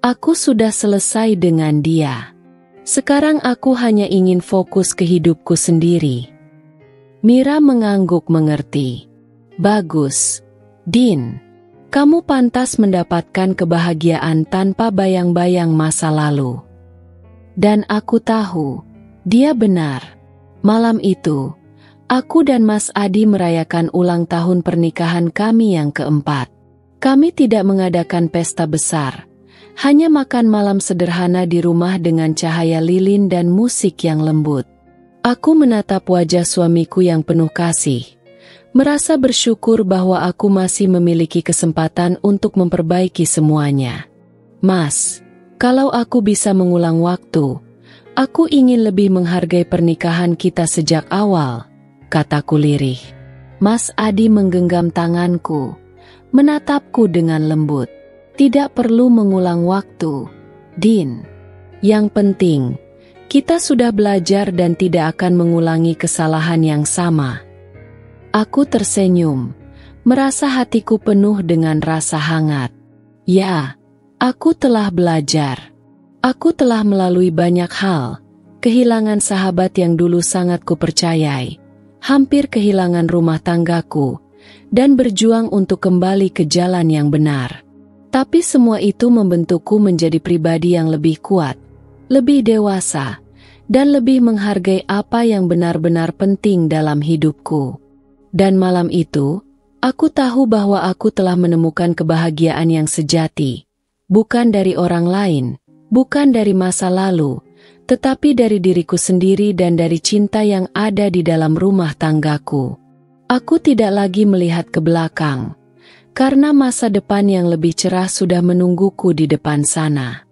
Aku sudah selesai dengan dia. Sekarang aku hanya ingin fokus ke hidupku sendiri." Mira mengangguk mengerti. "Bagus, Din. Kamu pantas mendapatkan kebahagiaan tanpa bayang-bayang masa lalu." Dan aku tahu, dia benar. Malam itu, aku dan Mas Adi merayakan ulang tahun pernikahan kami yang keempat. Kami tidak mengadakan pesta besar, hanya makan malam sederhana di rumah dengan cahaya lilin dan musik yang lembut. Aku menatap wajah suamiku yang penuh kasih, merasa bersyukur bahwa aku masih memiliki kesempatan untuk memperbaiki semuanya. "Mas, kalau aku bisa mengulang waktu, aku ingin lebih menghargai pernikahan kita sejak awal," kataku lirih. Mas Adi menggenggam tanganku, menatapku dengan lembut. "Tidak perlu mengulang waktu, Din. Yang penting, kita sudah belajar dan tidak akan mengulangi kesalahan yang sama." Aku tersenyum, merasa hatiku penuh dengan rasa hangat. Ya, aku telah belajar. Aku telah melalui banyak hal, kehilangan sahabat yang dulu sangat kupercayai, hampir kehilangan rumah tanggaku, dan berjuang untuk kembali ke jalan yang benar. Tapi semua itu membentukku menjadi pribadi yang lebih kuat, lebih dewasa, dan lebih menghargai apa yang benar-benar penting dalam hidupku. Dan malam itu, aku tahu bahwa aku telah menemukan kebahagiaan yang sejati, bukan dari orang lain, bukan dari masa lalu, tetapi dari diriku sendiri dan dari cinta yang ada di dalam rumah tanggaku. Aku tidak lagi melihat ke belakang, karena masa depan yang lebih cerah sudah menungguku di depan sana.